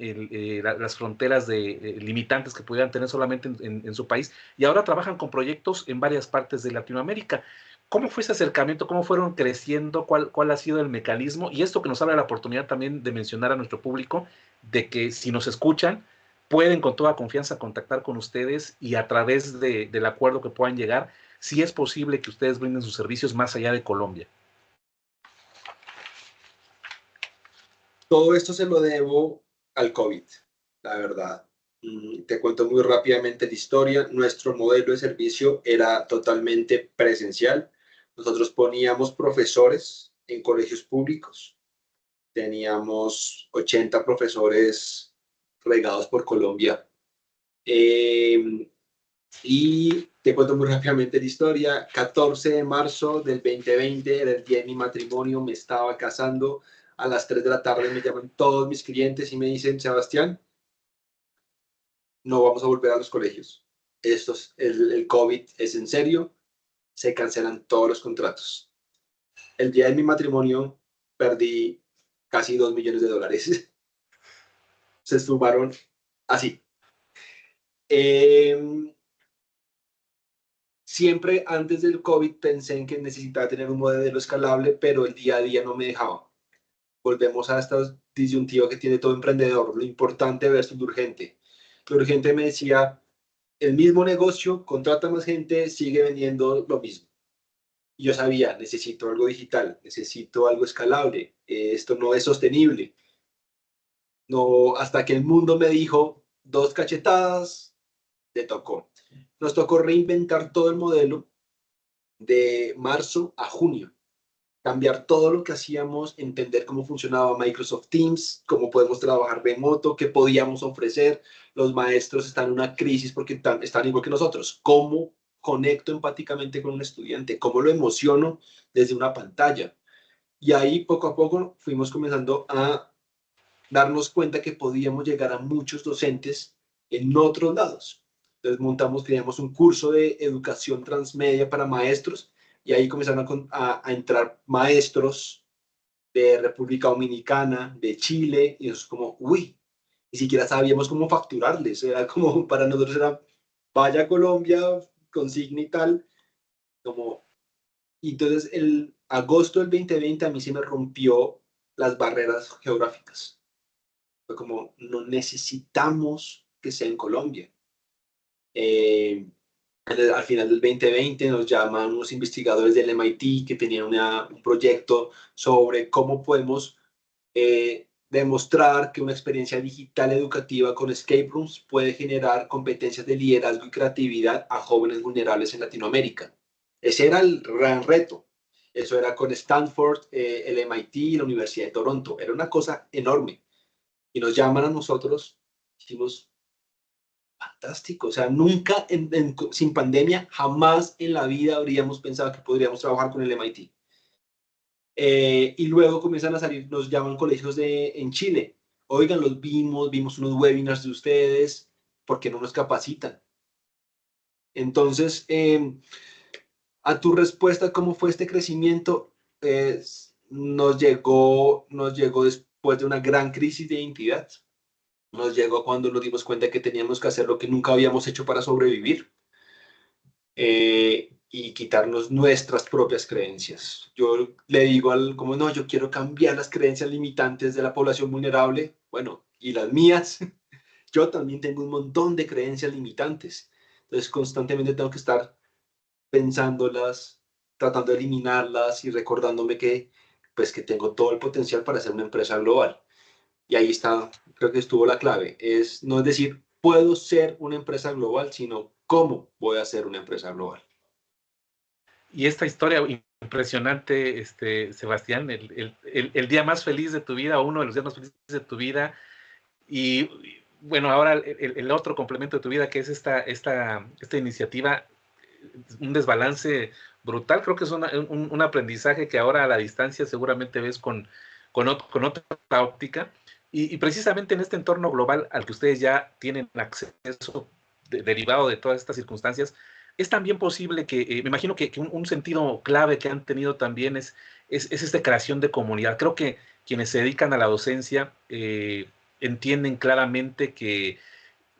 las fronteras limitantes que pudieran tener solamente en su país, y ahora trabajan con proyectos en varias partes de Latinoamérica. ¿Cómo fue ese acercamiento? ¿Cómo fueron creciendo? ¿Cuál ha sido el mecanismo? Y esto que nos abre la oportunidad también de mencionar a nuestro público de que si nos escuchan, pueden con toda confianza contactar con ustedes, y a través del acuerdo que puedan llegar, si es posible que ustedes brinden sus servicios más allá de Colombia. Todo esto se lo debo al COVID, la verdad. Te cuento muy rápidamente la historia. Nuestro modelo de servicio era totalmente presencial. Nosotros poníamos profesores en colegios públicos. Teníamos 80 profesores regados por Colombia. Y te cuento muy rápidamente la historia. 14 de marzo del 2020 era el día de mi matrimonio, me estaba casando. A las 3 de la tarde me llaman todos mis clientes y me dicen: Sebastián, no vamos a volver a los colegios. El COVID es en serio, se cancelan todos los contratos. El día de mi matrimonio perdí casi $2 millones. Se sumaron así. Siempre antes del COVID pensé en que necesitaba tener un modelo escalable, pero el día a día no me dejaba. Volvemos a esta disyuntiva que tiene todo emprendedor, lo importante versus lo urgente. Lo urgente me decía: el mismo negocio, contrata más gente, sigue vendiendo lo mismo. Y yo sabía, necesito algo digital, necesito algo escalable, esto no es sostenible. No, hasta que el mundo me dijo, dos cachetadas, le tocó. Nos tocó reinventar todo el modelo de marzo a junio, cambiar todo lo que hacíamos, entender cómo funcionaba Microsoft Teams, cómo podemos trabajar remoto, qué podíamos ofrecer. Los maestros están en una crisis porque están igual que nosotros. ¿Cómo conecto empáticamente con un estudiante? ¿Cómo lo emociono desde una pantalla? Y ahí poco a poco fuimos comenzando a darnos cuenta que podíamos llegar a muchos docentes en otros lados. Entonces creamos un curso de educación transmedia para maestros, y ahí comenzaron a entrar maestros de República Dominicana, de Chile, y eso es como, uy, ni siquiera sabíamos cómo facturarles. Era como, para nosotros era, vaya a Colombia, consigne y tal, como, y entonces el agosto del 2020 a mí se me rompió las barreras geográficas. Fue como, no necesitamos que sea en Colombia. Eh, Al final del 2020 nos llaman unos investigadores del MIT que tenían un proyecto sobre cómo podemos demostrar que una experiencia digital educativa con escape rooms puede generar competencias de liderazgo y creatividad a jóvenes vulnerables en Latinoamérica. Ese era el gran reto. Eso era con Stanford, el MIT y la Universidad de Toronto. Era una cosa enorme. Y nos llaman a nosotros, dijimos, fantástico. O sea, nunca sin pandemia, jamás en la vida habríamos pensado que podríamos trabajar con el MIT. Y luego comienzan a salir, nos llaman colegios en Chile. Oigan, vimos unos webinars de ustedes, ¿por qué no nos capacitan? Entonces, a tu respuesta, ¿cómo fue este crecimiento? Nos llegó después de una gran crisis de identidad. Nos llegó cuando nos dimos cuenta que teníamos que hacer lo que nunca habíamos hecho para sobrevivir. Y quitarnos nuestras propias creencias. Yo le digo como no, yo quiero cambiar las creencias limitantes de la población vulnerable, bueno, y las mías, yo también tengo un montón de creencias limitantes. Entonces constantemente tengo que estar pensándolas, tratando de eliminarlas y recordándome que pues que tengo todo el potencial para ser una empresa global. Y ahí está, creo que estuvo la clave. No es decir, puedo ser una empresa global, sino cómo voy a ser una empresa global. Y esta historia impresionante, Sebastián, el día más feliz de tu vida, o uno de los días más felices de tu vida, y bueno, ahora el otro complemento de tu vida, que es esta iniciativa, un desbalance brutal. Creo que es un aprendizaje que ahora a la distancia seguramente ves con otra óptica, y precisamente en este entorno global al que ustedes ya tienen acceso derivado de todas estas circunstancias, es también posible que, me imagino que un sentido clave que han tenido también es esta creación de comunidad. Creo que quienes se dedican a la docencia entienden claramente que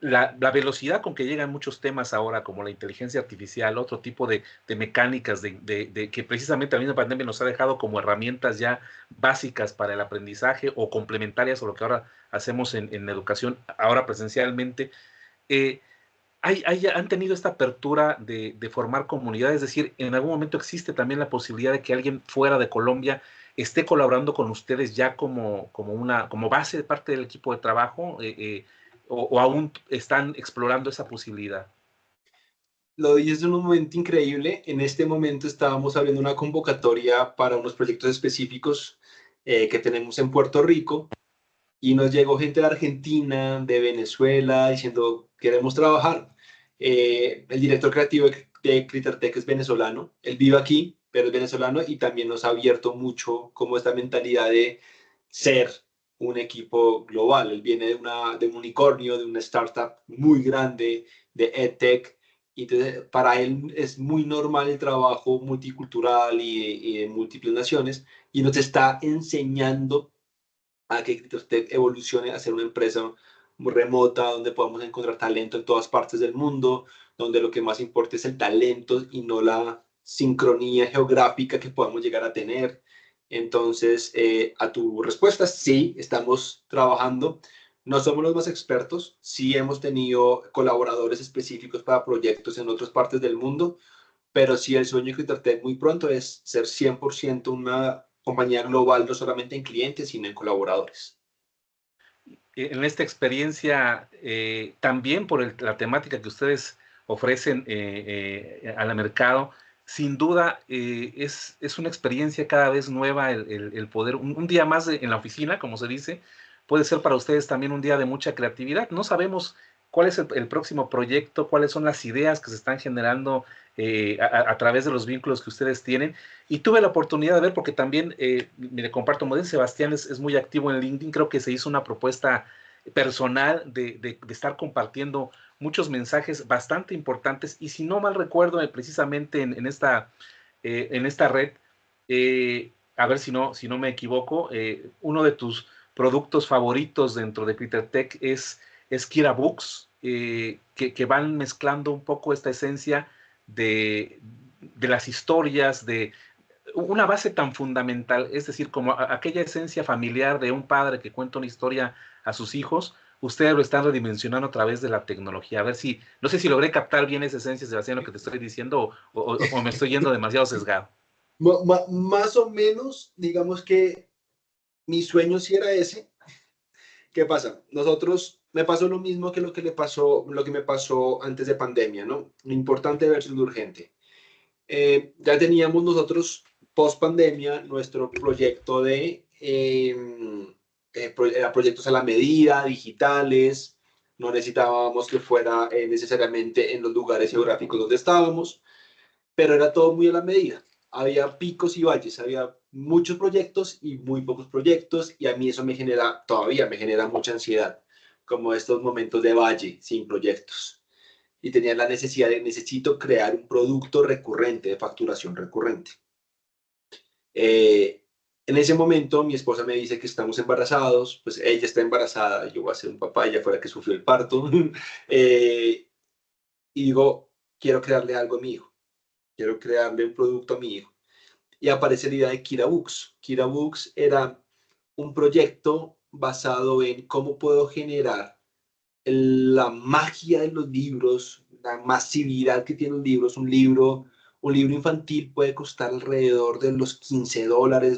la velocidad con que llegan muchos temas ahora, como la inteligencia artificial, otro tipo de mecánicas que precisamente la misma pandemia nos ha dejado como herramientas ya básicas para el aprendizaje o complementarias a lo que ahora hacemos en educación, ahora presencialmente, eh, han tenido esta apertura de formar comunidades. Es decir, en algún momento existe también la posibilidad de que alguien fuera de Colombia esté colaborando con ustedes ya como base de parte del equipo de trabajo, o aún están explorando esa posibilidad. Lo dices en un momento increíble. En este momento estábamos abriendo una convocatoria para unos proyectos específicos que tenemos en Puerto Rico y nos llegó gente de Argentina, de Venezuela, diciendo, queremos trabajar. El director creativo de Critertech es venezolano. Él vive aquí, pero es venezolano y también nos ha abierto mucho como esta mentalidad de ser un equipo global. Él viene de un unicornio, de una startup muy grande, de EdTech. Y entonces, para él es muy normal el trabajo multicultural y de múltiples naciones y nos está enseñando a que Critertech evolucione a ser una empresa muy remota, donde podamos encontrar talento en todas partes del mundo, donde lo que más importa es el talento y no la sincronía geográfica que podamos llegar a tener. Entonces, a tu respuesta, sí, estamos trabajando. No somos los más expertos, sí hemos tenido colaboradores específicos para proyectos en otras partes del mundo, pero sí el sueño de Critertech muy pronto es ser 100% una compañía global, no solamente en clientes, sino en colaboradores. En esta experiencia, también por la temática que ustedes ofrecen al mercado, sin duda es una experiencia cada vez nueva el poder, un día más en la oficina, como se dice, puede ser para ustedes también un día de mucha creatividad. No sabemos cuál es el próximo proyecto, cuáles son las ideas que se están generando a través de los vínculos que ustedes tienen. Y tuve la oportunidad de ver, porque también, mire, comparto, como dice Sebastián, es muy activo en LinkedIn. Creo que se hizo una propuesta personal de estar compartiendo muchos mensajes bastante importantes. Y si no mal recuerdo, precisamente en esta red, a ver si no me equivoco, uno de tus productos favoritos dentro de Critertech es Kira Books, que van mezclando un poco esta esencia de las historias, una base tan fundamental, es decir, como aquella esencia familiar de un padre que cuenta una historia a sus hijos, ustedes lo están redimensionando a través de la tecnología. A ver si, no sé si logré captar bien esa esencia, Sebastián, lo que te estoy diciendo, o me estoy yendo demasiado sesgado. Más o menos, digamos que mi sueño sí era ese. ¿Qué pasa? Me pasó lo mismo que lo que me pasó antes de pandemia, ¿no? Lo importante versus lo urgente. Ya teníamos nosotros, post pandemia, nuestro proyecto era proyectos a la medida, digitales, no necesitábamos que fuera necesariamente en los lugares geográficos donde estábamos, pero era todo muy a la medida. Había picos y valles, había muchos proyectos y muy pocos proyectos, y a mí eso todavía me genera mucha ansiedad, como estos momentos de valle sin proyectos. Y tenía la necesidad necesito crear un producto recurrente, de facturación recurrente. Eh, en ese momento mi esposa me dice que estamos embarazados, pues ella está embarazada, yo voy a ser un papá, ella fue la que sufrió el parto, y digo, quiero crearle algo a mi hijo, quiero crearle un producto a mi hijo. Y aparece la idea de Kira Books. Kira Books era un proyecto basado en cómo puedo generar la magia de los libros, la masividad que tienen los libros. Un libro infantil puede costar alrededor de los $15,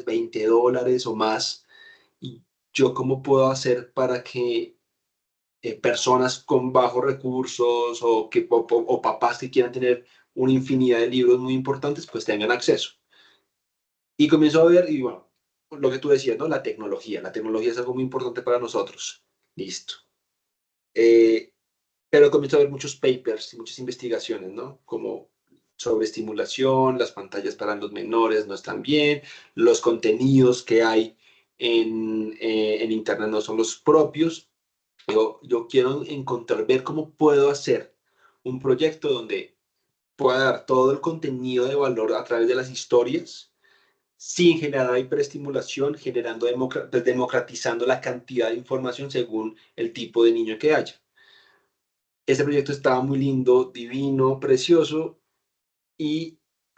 $20 o más. Y yo cómo puedo hacer para que personas con bajos recursos o papás que quieran tener una infinidad de libros muy importantes, pues tengan acceso. Y comienzo a ver, y bueno, lo que tú decías, ¿no? La tecnología. La tecnología es algo muy importante para nosotros. Listo. Eh, pero comienzo a ver muchos papers y muchas investigaciones, ¿no? Como sobre estimulación, las pantallas para los menores no están bien, los contenidos que hay en Internet no son los propios. Yo quiero ver cómo puedo hacer un proyecto donde pueda dar todo el contenido de valor a través de las historias sin generar hiperestimulación, democratizando la cantidad de información según el tipo de niño que haya. Este proyecto estaba muy lindo, divino, precioso,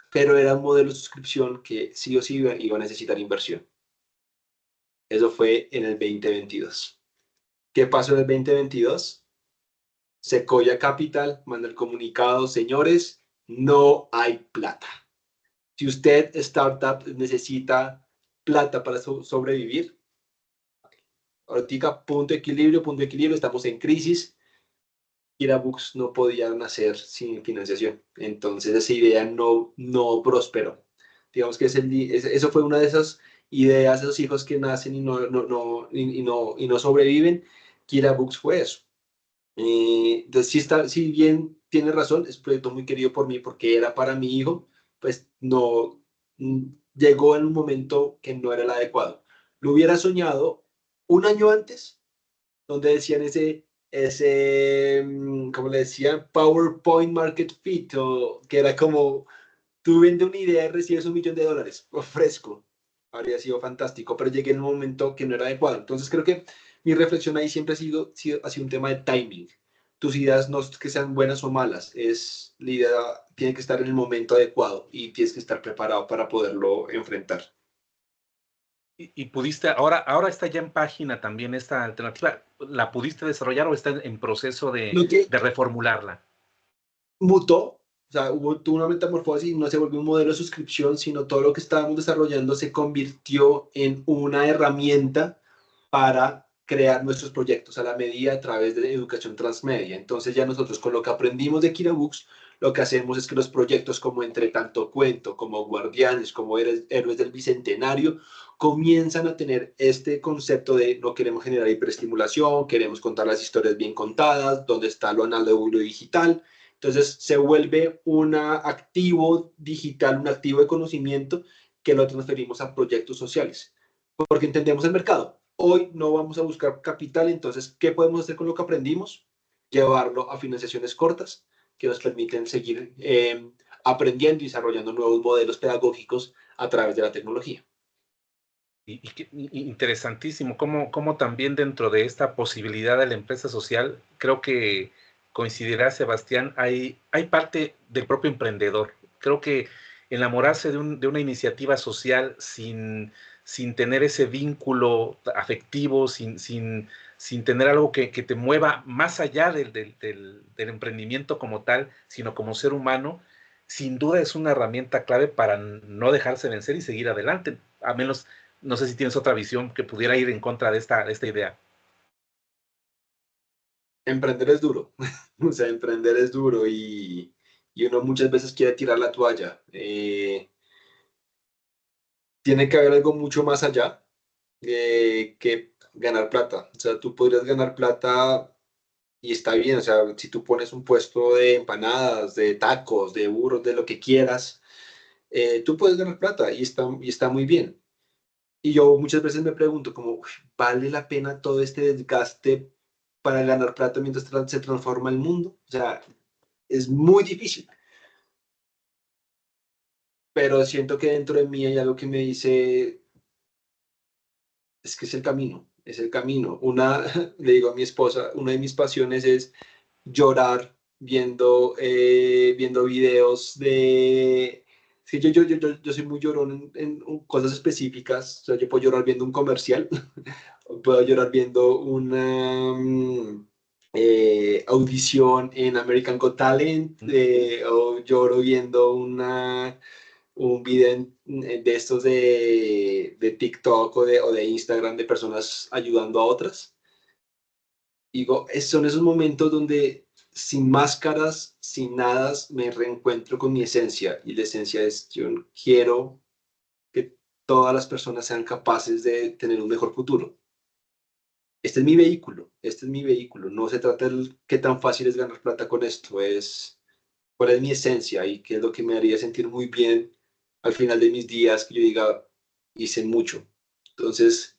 pero era un modelo de suscripción que sí o sí iba a necesitar inversión. Eso fue en el 2022. ¿Qué pasó en el 2022? Sequoia Capital manda el comunicado, señores, no hay plata. Si usted, startup, necesita plata para sobrevivir, ahorita punto equilibrio, estamos en crisis. Kira Books no podía nacer sin financiación. Entonces esa idea no prosperó. Digamos que eso fue una de esas ideas, esos hijos que nacen y no sobreviven. Kira Books fue eso. Entonces, si bien tiene razón, es un proyecto muy querido por mí porque era para mi hijo, pues no llegó en un momento que no era el adecuado. Lo hubiera soñado un año antes, donde decían ¿cómo le decían? PowerPoint Market Fit, o que era como, tú vendes una idea y recibes $1 millón, fresco. Habría sido fantástico, pero llegué en un momento que no era adecuado. Entonces creo que mi reflexión ahí siempre ha sido un tema de timing. Tus ideas no es que sean buenas o malas, la idea tiene que estar en el momento adecuado y tienes que estar preparado para poderlo enfrentar. Y pudiste, ahora está ya en página también esta alternativa. ¿La pudiste desarrollar o está en proceso Lo que de reformularla? mutó, o sea, tuvo una metamorfosis, no se volvió un modelo de suscripción, sino todo lo que estábamos desarrollando se convirtió en una herramienta para crear nuestros proyectos a la medida a través de educación transmedia. Entonces ya nosotros con lo que aprendimos de Kira Books, lo que hacemos es que los proyectos como Entre Tanto Cuento, como Guardianes, como Héroes del Bicentenario, comienzan a tener este concepto de no queremos generar hiperestimulación, queremos contar las historias bien contadas, donde está lo análogo y lo digital. Entonces se vuelve un activo digital, un activo de conocimiento que lo transferimos a proyectos sociales, porque entendemos el mercado. Hoy no vamos a buscar capital, entonces, ¿qué podemos hacer con lo que aprendimos? Llevarlo a financiaciones cortas que nos permiten seguir aprendiendo y desarrollando nuevos modelos pedagógicos a través de la tecnología. Interesantísimo, cómo también dentro de esta posibilidad de la empresa social, creo que coincidirá, Sebastián, hay parte del propio emprendedor. Creo que enamorarse de una iniciativa social sin tener ese vínculo afectivo, sin tener algo que te mueva más allá del emprendimiento como tal, sino como ser humano, sin duda es una herramienta clave para no dejarse vencer y seguir adelante. A menos, no sé si tienes otra visión que pudiera ir en contra de esta idea. Emprender es duro, o sea, emprender es duro y uno muchas veces quiere tirar la toalla. Tiene que haber algo mucho más allá que ganar plata. O sea, tú podrías ganar plata y está bien, o sea, si tú pones un puesto de empanadas, de tacos, de burros, de lo que quieras, tú puedes ganar plata y está muy bien. Y yo muchas veces me pregunto como, "Uf, ¿vale la pena todo este desgaste para ganar plata mientras se transforma el mundo? O sea, es muy difícil, pero siento que dentro de mí hay algo que me dice, es que es el camino, es el camino. Una, le digo a mi esposa, una de mis pasiones es llorar viendo videos de... Sí, yo soy muy llorón en cosas específicas. O sea, yo puedo llorar viendo un comercial, o puedo llorar viendo una audición en American Got Talent, o lloro viendo un video de estos de TikTok o de Instagram de personas ayudando a otras. Digo, son esos momentos donde sin máscaras, sin nada, me reencuentro con mi esencia. Y la esencia es, yo quiero que todas las personas sean capaces de tener un mejor futuro. Este es mi vehículo, este es mi vehículo. No se trata de qué tan fácil es ganar plata con esto, es cuál es mi esencia y qué es lo que me haría sentir muy bien al final de mis días, que yo diga, hice mucho. Entonces,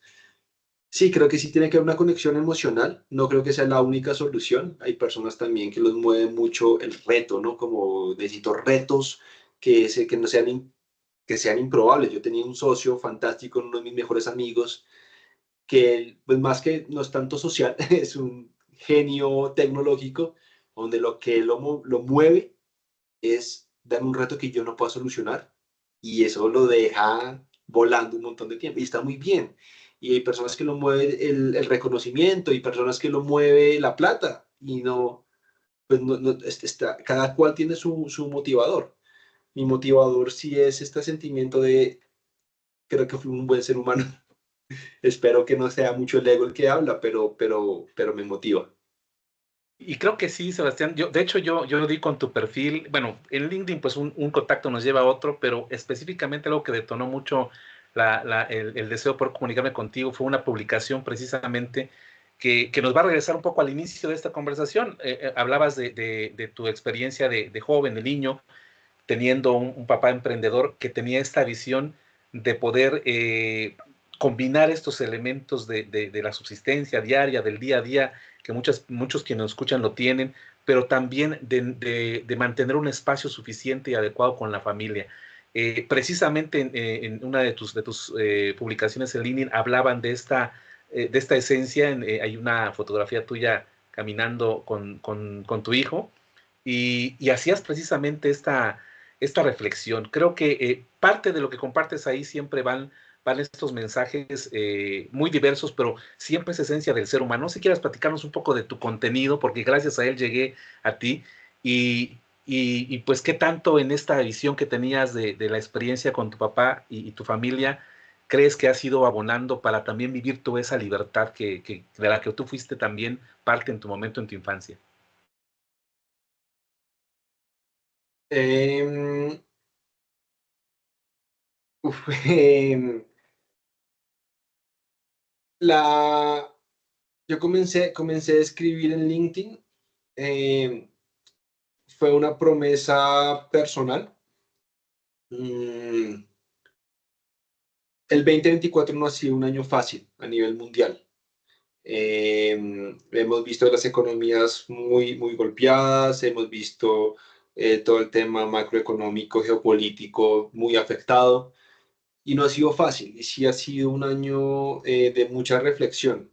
sí, creo que sí tiene que haber una conexión emocional. No creo que sea la única solución. Hay personas también que los mueve mucho el reto, ¿no? Como necesito retos que no sean, que sean improbables. Yo tenía un socio fantástico, uno de mis mejores amigos, que pues más que no es tanto social, es un genio tecnológico, donde lo que lo mueve es dar un reto que yo no puedo solucionar y eso lo deja volando un montón de tiempo y está muy bien. Y hay personas que lo mueve el reconocimiento y personas que lo mueve la plata y no, pues cada cual tiene su motivador. Mi motivador sí es este sentimiento de, creo que fui un buen ser humano. Espero que no sea mucho el ego el que habla, pero me motiva. Y creo que sí, Sebastián. De hecho, yo di con tu perfil. Bueno, en LinkedIn, pues un contacto nos lleva a otro, pero específicamente algo que detonó mucho el deseo por comunicarme contigo fue una publicación precisamente que nos va a regresar un poco al inicio de esta conversación. Hablabas de tu experiencia de joven, de niño, teniendo un papá emprendedor que tenía esta visión de poder combinar estos elementos de la subsistencia diaria, del día a día, que muchos quienes nos escuchan lo tienen, pero también de mantener un espacio suficiente y adecuado con la familia. Precisamente en una de tus publicaciones en LinkedIn hablaban de esta esencia. Hay una fotografía tuya caminando con tu hijo y hacías precisamente esta reflexión. Creo que parte de lo que compartes ahí siempre van estos mensajes muy diversos, pero siempre es esencia del ser humano. No sé si quieras platicarnos un poco de tu contenido, porque gracias a él llegué a ti y, y pues qué tanto en esta visión que tenías de la experiencia con tu papá y tu familia crees que has ido abonando para también vivir toda esa libertad de la que tú fuiste también parte en tu momento en tu infancia. Em, uf, la, yo comencé a escribir en LinkedIn. em, Fue una promesa personal. Mm, el 2024 no ha sido un año fácil a nivel mundial. Hemos visto las economías muy golpeadas, hemos visto todo el tema macroeconómico, geopolítico muy afectado y no ha sido fácil y sí ha sido un año de mucha reflexión.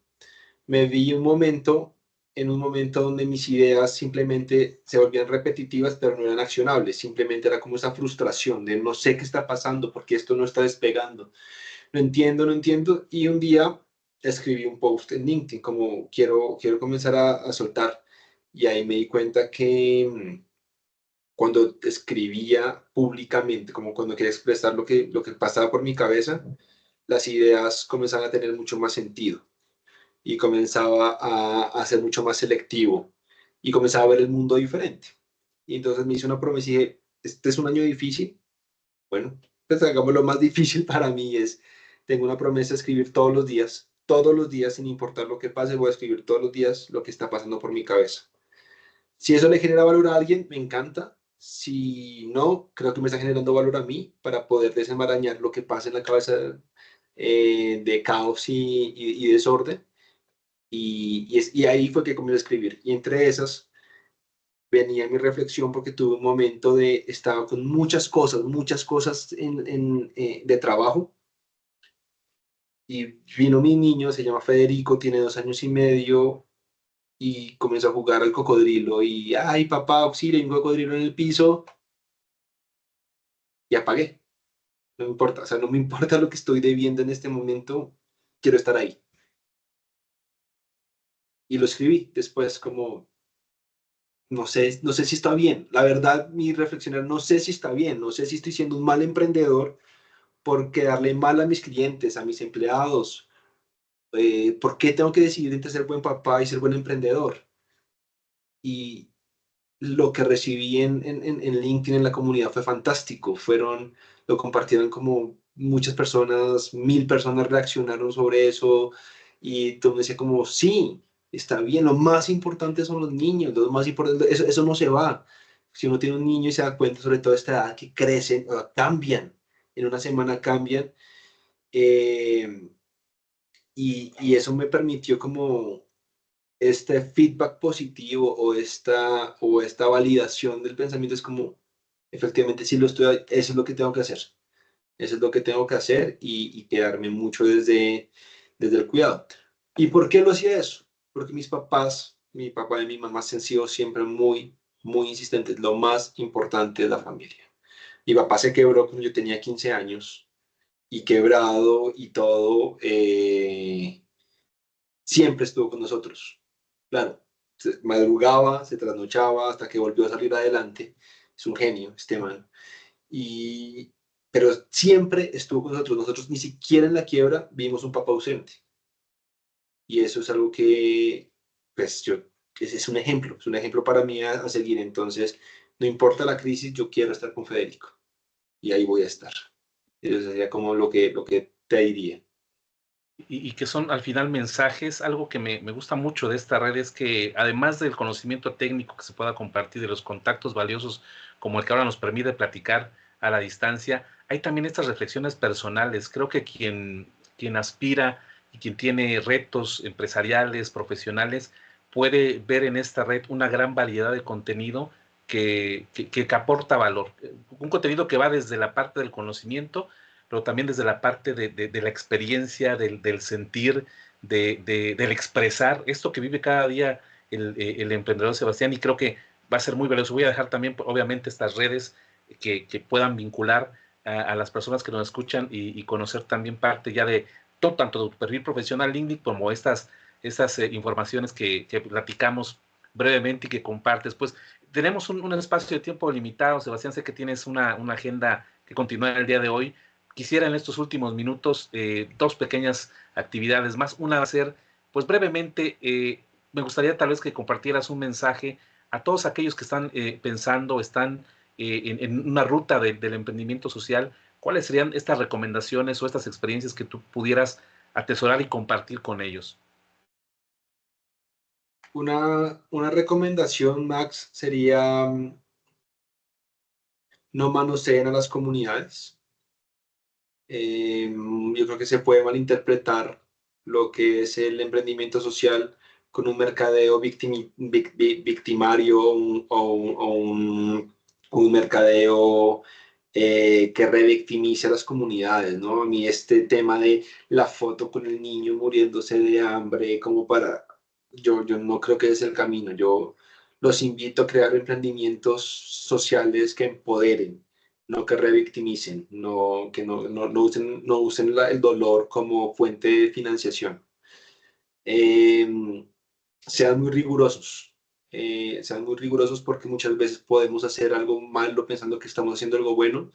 Me vi un momento en un momento donde mis ideas simplemente se volvían repetitivas, pero no eran accionables. Simplemente era como esa frustración de no sé qué está pasando, porque esto no está despegando. No entiendo, no entiendo. Y un día escribí un post en LinkedIn como quiero comenzar a soltar. Y ahí me di cuenta que cuando escribía públicamente, como cuando quería expresar lo que pasaba por mi cabeza, las ideas comenzaban a tener mucho más sentido y comenzaba a ser mucho más selectivo y comenzaba a ver el mundo diferente. Y entonces me hice una promesa y dije, este es un año difícil. Bueno, pues hagamos lo más difícil para mí es, tengo una promesa de escribir todos los días, sin importar lo que pase, voy a escribir todos los días lo que está pasando por mi cabeza. Si eso le genera valor a alguien, me encanta. Si no, creo que me está generando valor a mí para poder desenmarañar lo que pasa en la cabeza de caos y desorden. Y ahí fue que comencé a escribir. Y entre esas venía mi reflexión porque tuve un momento estaba con muchas cosas de trabajo. Y vino mi niño, se llama Federico, tiene 2 años y medio, y comenzó a jugar al cocodrilo. Y, ay, papá, auxilio, hay un cocodrilo en el piso. Y apagué. No me importa, o sea, no me importa lo que estoy debiendo en este momento, quiero estar ahí. Y lo escribí después como no sé si está bien. La verdad, mi reflexión era, no sé si está bien, no sé si estoy siendo un mal emprendedor por quedarle mal a mis clientes, a mis empleados. ¿Por qué tengo que decidir entre ser buen papá y ser buen emprendedor? Y lo que recibí en LinkedIn, en la comunidad, fue fantástico. Lo compartieron como muchas personas, 1000 personas reaccionaron sobre eso y todo me decía como, sí, está bien, lo más importante son los niños, lo más importante, eso no se va. Si uno tiene un niño y se da cuenta, sobre todo a esta edad, que crecen, cambian, en una semana cambian, eh, y eso me permitió como este feedback positivo o esta validación del pensamiento es como, efectivamente, sí lo estoy, eso es lo que tengo que hacer. Eso es lo que tengo que hacer y quedarme mucho desde el cuidado. ¿Y por qué lo hacía eso? Porque mi papá y mi mamá han sido siempre muy, muy insistentes. Lo más importante es la familia. Mi papá se quebró cuando yo tenía 15 años y quebrado y todo, siempre estuvo con nosotros. Claro, madrugaba, se trasnochaba hasta que volvió a salir adelante. Es un genio, este man. Y, pero siempre estuvo con nosotros. Nosotros ni siquiera en la quiebra vimos un papá ausente. Y eso es algo que, pues yo, es un ejemplo para mí a seguir. Entonces, no importa la crisis, yo quiero estar con Federico. Y ahí voy a estar. Eso sería como lo que te diría. Y que son al final mensajes. Algo que me gusta mucho de esta red es que además del conocimiento técnico que se pueda compartir, de los contactos valiosos como el que ahora nos permite platicar a la distancia, hay también estas reflexiones personales. Creo que quien aspira y quien tiene retos empresariales, profesionales, puede ver en esta red una gran variedad de contenido que aporta valor. Un contenido que va desde la parte del conocimiento, pero también desde la parte de la experiencia, del sentir, del expresar esto que vive cada día el emprendedor Sebastián, y creo que va a ser muy valioso. Voy a dejar también, obviamente, estas redes que puedan vincular a las personas que nos escuchan y conocer también parte ya de todo, tanto de tu perfil profesional LinkedIn como estas informaciones que platicamos brevemente y que compartes. Pues tenemos un espacio de tiempo limitado, Sebastián, sé que tienes una agenda que continúa el día de hoy. Quisiera en estos últimos minutos dos pequeñas actividades más. Una va a ser, pues brevemente, me gustaría tal vez que compartieras un mensaje a todos aquellos que están pensando, están en una ruta del emprendimiento social. ¿Cuáles serían estas recomendaciones o estas experiencias que tú pudieras atesorar y compartir con ellos? Una recomendación, Max, sería no manoseen a las comunidades. Yo creo que se puede malinterpretar lo que es el emprendimiento social con un mercadeo victimario o un mercadeo que revictimice a las comunidades, ¿no? A mí este tema de la foto con el niño muriéndose de hambre, como para yo no creo que ese es el camino. Yo los invito a crear emprendimientos sociales que empoderen, no que revictimicen, que no usen el dolor como fuente de financiación. Eh, sean muy rigurosos. Sean muy rigurosos porque muchas veces podemos hacer algo malo pensando que estamos haciendo algo bueno.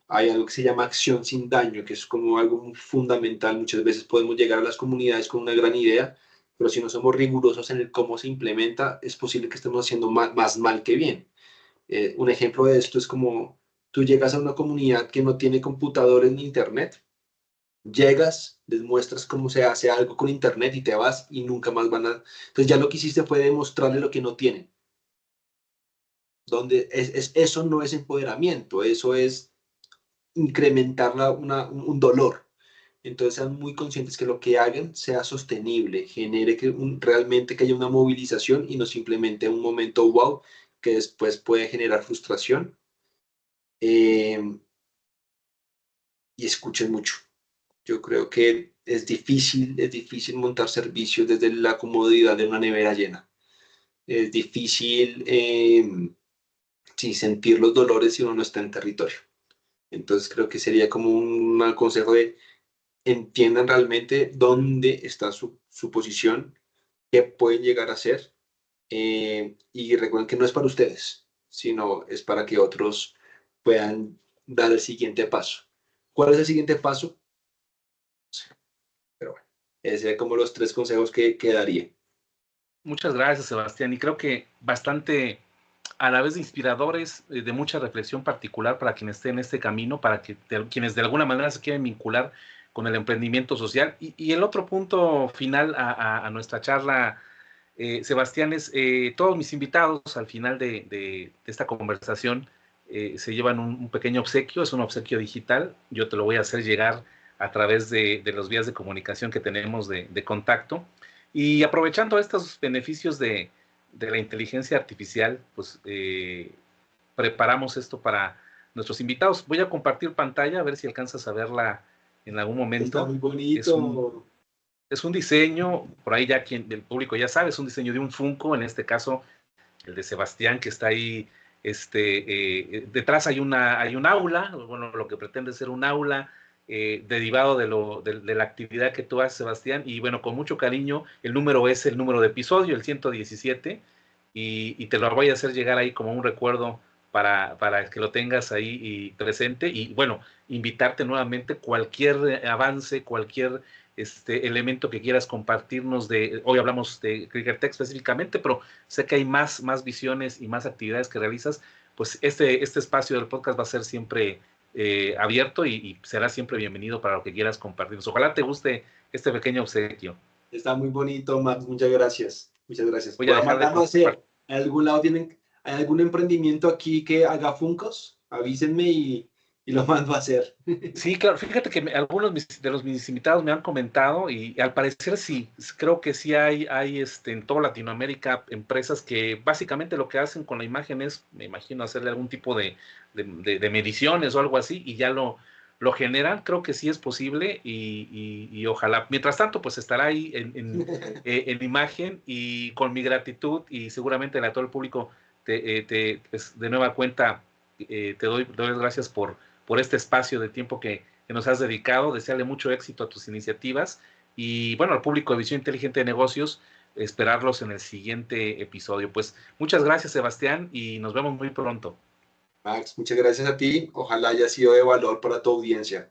Hay algo que se llama acción sin daño, que es como algo muy fundamental. Muchas veces podemos llegar a las comunidades con una gran idea, pero si no somos rigurosos en el cómo se implementa, es posible que estemos haciendo más mal que bien. Un ejemplo de esto es como tú llegas a una comunidad que no tiene computadores ni internet, llegas, les muestras cómo se hace algo con internet y te vas y nunca más van a... Entonces ya lo que hiciste fue demostrarle lo que no tienen. Eso no es empoderamiento, eso es incrementar un dolor. Entonces sean muy conscientes que lo que hagan sea sostenible, genere realmente que haya una movilización y no simplemente un momento wow que después puede generar frustración. Eh, y escuchen mucho. Yo creo que es difícil montar servicios desde la comodidad de una nevera llena. Es difícil sí, sentir los dolores si uno no está en territorio. Entonces creo que sería como un consejo de entiendan realmente dónde está su posición, qué pueden llegar a ser y recuerden que no es para ustedes, sino es para que otros puedan dar el siguiente paso. ¿Cuál es el siguiente paso? Pero bueno, esos serían como los tres consejos que daría. Muchas gracias, Sebastián, y creo que bastante a la vez de inspiradores, de mucha reflexión particular para quienes estén en este camino, para quienes de alguna manera se quieren vincular con el emprendimiento social. Y el otro punto final a nuestra charla, Sebastián, es todos mis invitados al final de esta conversación se llevan un pequeño obsequio, es un obsequio digital, yo te lo voy a hacer llegar a través de los vías de comunicación que tenemos de contacto. Y aprovechando estos beneficios de la inteligencia artificial, pues preparamos esto para nuestros invitados. Voy a compartir pantalla, a ver si alcanzas a verla en algún Está momento. muy Es un, bonito. es un diseño, por ahí ya quien del público ya sabe, es un diseño de un Funko, en este caso el de Sebastián, que está ahí. Detrás hay un aula, bueno, lo que pretende ser un aula, derivado de la actividad que tú haces, Sebastián, y bueno, con mucho cariño, el número es el número de episodio, el 117, y te lo voy a hacer llegar ahí como un recuerdo para que lo tengas ahí y presente, y bueno, invitarte nuevamente cualquier avance, cualquier elemento que quieras compartirnos hoy hablamos de CrickerTech específicamente, pero sé que hay más visiones y más actividades que realizas, pues este espacio del podcast va a ser siempre abierto y será siempre bienvenido para lo que quieras compartirnos. Ojalá te guste este pequeño obsequio. Está muy bonito, Max. Muchas gracias. Muchas gracias. Voy a Voy a dejar de mandarlo a compartir. hacer. ¿En algún lado hay algún emprendimiento aquí que haga Funcos? Avísenme y lo mando a hacer. Sí, claro, fíjate que algunos de mis invitados me han comentado y al parecer sí, creo que sí hay en toda Latinoamérica empresas que básicamente lo que hacen con la imagen es, me imagino, hacerle algún tipo de mediciones o algo así y ya lo generan, creo que sí es posible y ojalá. Mientras tanto, pues estará ahí en imagen y con mi gratitud y seguramente a todo el público pues, de nueva cuenta te doy las gracias por este espacio de tiempo que nos has dedicado, desearle mucho éxito a tus iniciativas y bueno, al público de Visión Inteligente de Negocios, esperarlos en el siguiente episodio. Pues muchas gracias, Sebastián, y nos vemos muy pronto. Max, muchas gracias a ti. Ojalá haya sido de valor para tu audiencia.